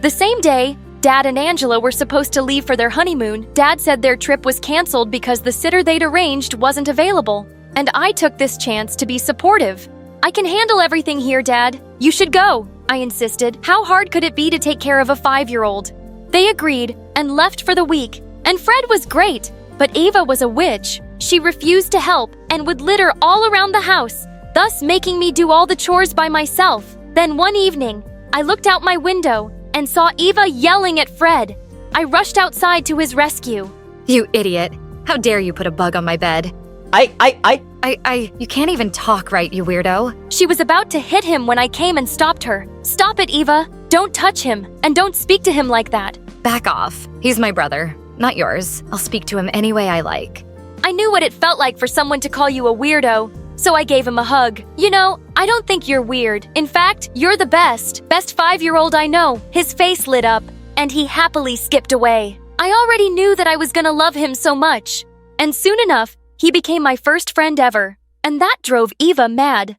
The same day, Dad and Angela were supposed to leave for their honeymoon. Dad said their trip was canceled because the sitter they'd arranged wasn't available, and I took this chance to be supportive. I can handle everything here, Dad. You should go, I insisted. How hard could it be to take care of a 5-year-old? They agreed and left for the week. And Fred was great, but Ava was a witch. She refused to help and would litter all around the house, thus making me do all the chores by myself. Then one evening, I looked out my window and saw Eva yelling at Fred. I rushed outside to his rescue. You idiot. How dare you put a bug on my bed? You can't even talk right, you weirdo. She was about to hit him when I came and stopped her. Stop it, Eva. Don't touch him, and don't speak to him like that. Back off. He's my brother, not yours. I'll speak to him any way I like. I knew what it felt like for someone to call you a weirdo, so I gave him a hug. You know, I don't think you're weird. In fact, you're the best 5-year-old I know. His face lit up, and he happily skipped away. I already knew that I was gonna love him so much. And soon enough, he became my first friend ever. And that drove Eva mad.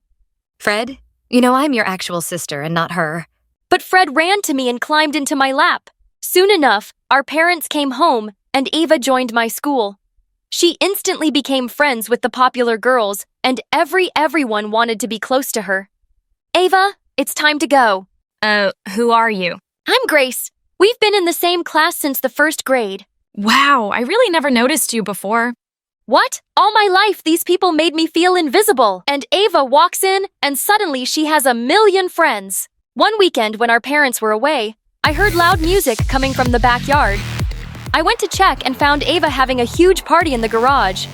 Fred, you know I'm your actual sister and not her. But Fred ran to me and climbed into my lap. Soon enough, our parents came home, and Eva joined my school. She instantly became friends with the popular girls, and everyone wanted to be close to her. Ava, it's time to go. Who are you? I'm Grace. We've been in the same class since the 1st grade. Wow, I really never noticed you before. What? All my life, these people made me feel invisible. And Ava walks in, and suddenly she has a million friends. One weekend when our parents were away, I heard loud music coming from the backyard. I went to check and found Ava having a huge party in the garage.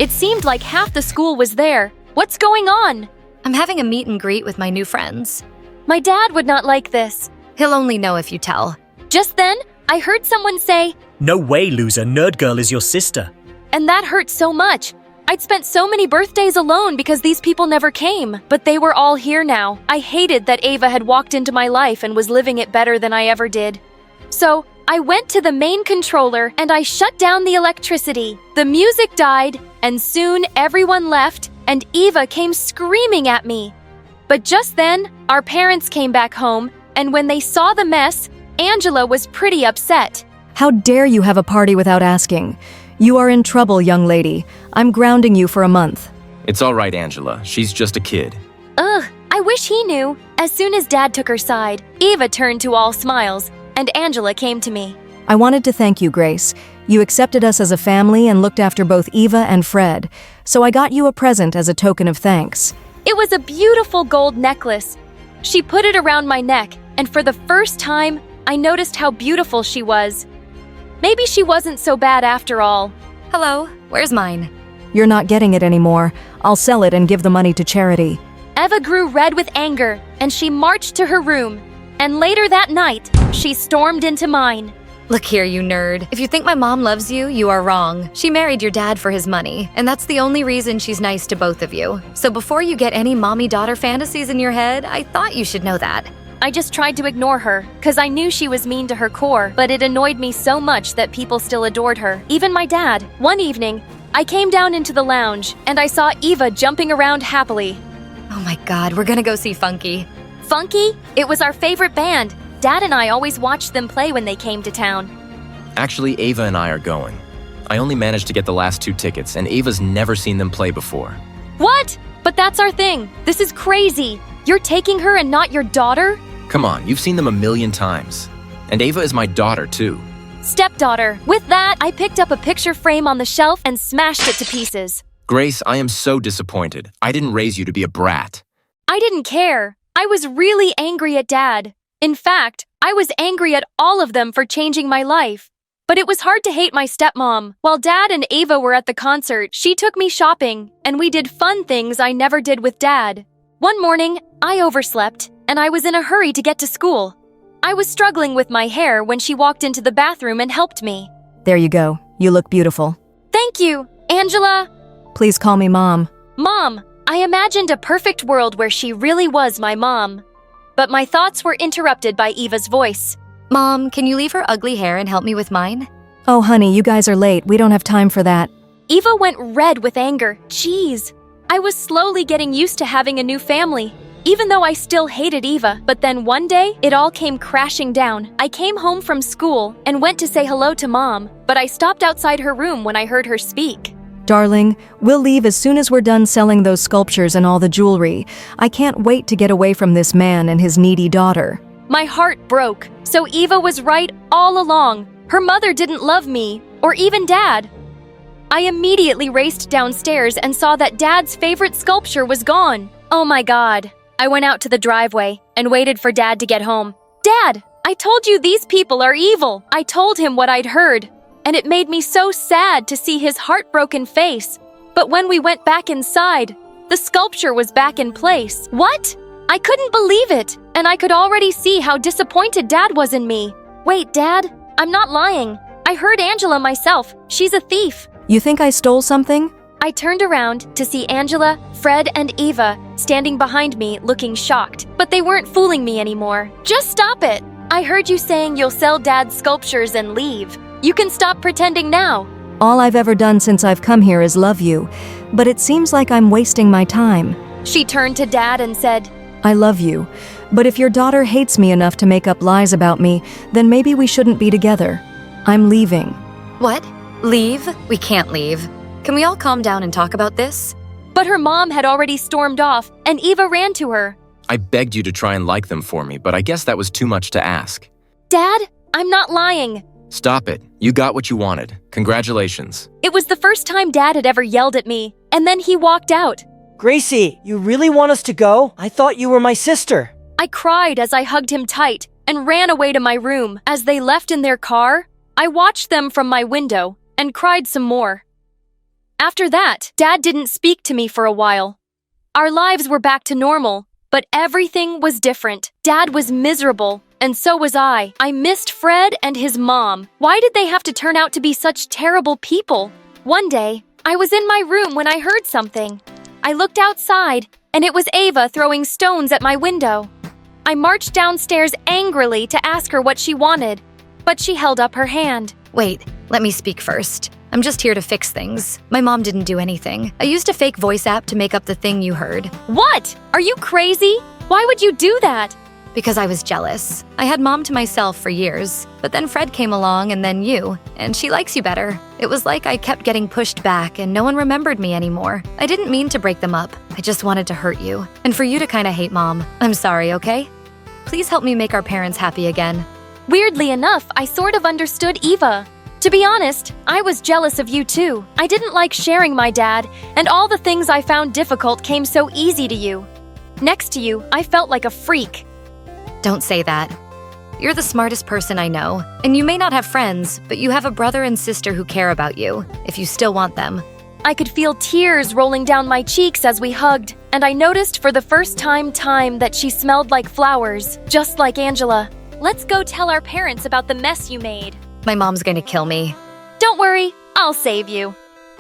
It seemed like half the school was there. What's going on? I'm having a meet and greet with my new friends. My dad would not like this. He'll only know if you tell. Just then, I heard someone say, "No way, loser. Nerd Girl is your sister." And that hurt so much. I'd spent so many birthdays alone because these people never came, but they were all here now. I hated that Ava had walked into my life and was living it better than I ever did. So, I went to the main controller and I shut down the electricity. The music died, and soon everyone left, and Eva came screaming at me. But just then, our parents came back home, and when they saw the mess, Angela was pretty upset. How dare you have a party without asking? You are in trouble, young lady. I'm grounding you for a month. It's all right, Angela. She's just a kid. Ugh, I wish he knew. As soon as Dad took her side, Eva turned to all smiles, and Angela came to me. I wanted to thank you, Grace. You accepted us as a family and looked after both Eva and Fred, so I got you a present as a token of thanks. It was a beautiful gold necklace. She put it around my neck, and for the first time, I noticed how beautiful she was. Maybe she wasn't so bad after all. Hello, where's mine? You're not getting it anymore. I'll sell it and give the money to charity. Eva grew red with anger, and she marched to her room. And later that night, she stormed into mine. Look here, you nerd. If you think my mom loves you, you are wrong. She married your dad for his money, and that's the only reason she's nice to both of you. So before you get any mommy-daughter fantasies in your head, I thought you should know that. I just tried to ignore her, because I knew she was mean to her core, but it annoyed me so much that people still adored her, even my dad. One evening, I came down into the lounge, and I saw Eva jumping around happily. Oh my god, we're gonna go see Funky. Funky? It was our favorite band. Dad and I always watched them play when they came to town. Actually, Ava and I are going. I only managed to get the last 2 tickets, and Ava's never seen them play before. What? But that's our thing. This is crazy. You're taking her and not your daughter? Come on, you've seen them a million times. And Ava is my daughter, too. Stepdaughter. With that, I picked up a picture frame on the shelf and smashed it to pieces. Grace, I am so disappointed. I didn't raise you to be a brat. I didn't care. I was really angry at Dad. In fact, I was angry at all of them for changing my life. But it was hard to hate my stepmom. While Dad and Ava were at the concert, she took me shopping, and we did fun things I never did with Dad. One morning, I overslept, and I was in a hurry to get to school. I was struggling with my hair when she walked into the bathroom and helped me. There you go. You look beautiful. Thank you, Angela. Please call me Mom. Mom, I imagined a perfect world where she really was my mom. But my thoughts were interrupted by Eva's voice. Mom, can you leave her ugly hair and help me with mine? Oh, honey, you guys are late. We don't have time for that. Eva went red with anger. Jeez. I was slowly getting used to having a new family, even though I still hated Eva. But then one day, it all came crashing down. I came home from school and went to say hello to Mom, but I stopped outside her room when I heard her speak. Darling, we'll leave as soon as we're done selling those sculptures and all the jewelry. I can't wait to get away from this man and his needy daughter. My heart broke. So Eva was right all along. Her mother didn't love me, or even Dad. I immediately raced downstairs and saw that Dad's favorite sculpture was gone. Oh my God. I went out to the driveway and waited for Dad to get home. Dad, I told you these people are evil. I told him what I'd heard, and it made me so sad to see his heartbroken face. But when we went back inside, the sculpture was back in place. What? I couldn't believe it, and I could already see how disappointed Dad was in me. Wait, Dad, I'm not lying. I heard Angela myself. She's a thief. You think I stole something? I turned around to see Angela, Fred, and Eva standing behind me looking shocked, but they weren't fooling me anymore. Just stop it! I heard you saying you'll sell Dad's sculptures and leave. You can stop pretending now. All I've ever done since I've come here is love you, but it seems like I'm wasting my time. She turned to Dad and said, I love you, but if your daughter hates me enough to make up lies about me, then maybe we shouldn't be together. I'm leaving. What? Leave? We can't leave. Can we all calm down and talk about this? But her mom had already stormed off, and Eva ran to her. I begged you to try and like them for me, but I guess that was too much to ask. Dad, I'm not lying. Stop it. You got what you wanted. Congratulations. It was the first time Dad had ever yelled at me, and then he walked out. Gracie, you really want us to go? I thought you were my sister. I cried as I hugged him tight and ran away to my room. As they left in their car, I watched them from my window and cried some more. After that, Dad didn't speak to me for a while. Our lives were back to normal, but everything was different. Dad was miserable, and so was I. I missed Fred and his mom. Why did they have to turn out to be such terrible people? One day, I was in my room when I heard something. I looked outside, and it was Ava throwing stones at my window. I marched downstairs angrily to ask her what she wanted, but she held up her hand. Wait, let me speak first. I'm just here to fix things. My mom didn't do anything. I used a fake voice app to make up the thing you heard. What? Are you crazy? Why would you do that? Because I was jealous. I had Mom to myself for years, but then Fred came along and then you, and she likes you better. It was like I kept getting pushed back and no one remembered me anymore. I didn't mean to break them up. I just wanted to hurt you, and for you to kind of hate Mom. I'm sorry, okay? Please help me make our parents happy again. Weirdly enough, I sort of understood Eva. To be honest, I was jealous of you too. I didn't like sharing my dad, and all the things I found difficult came so easy to you. Next to you, I felt like a freak. Don't say that. You're the smartest person I know, and you may not have friends, but you have a brother and sister who care about you, if you still want them. I could feel tears rolling down my cheeks as we hugged, and I noticed for the first time that she smelled like flowers, just like Angela. Let's go tell our parents about the mess you made. My mom's going to kill me. Don't worry, I'll save you.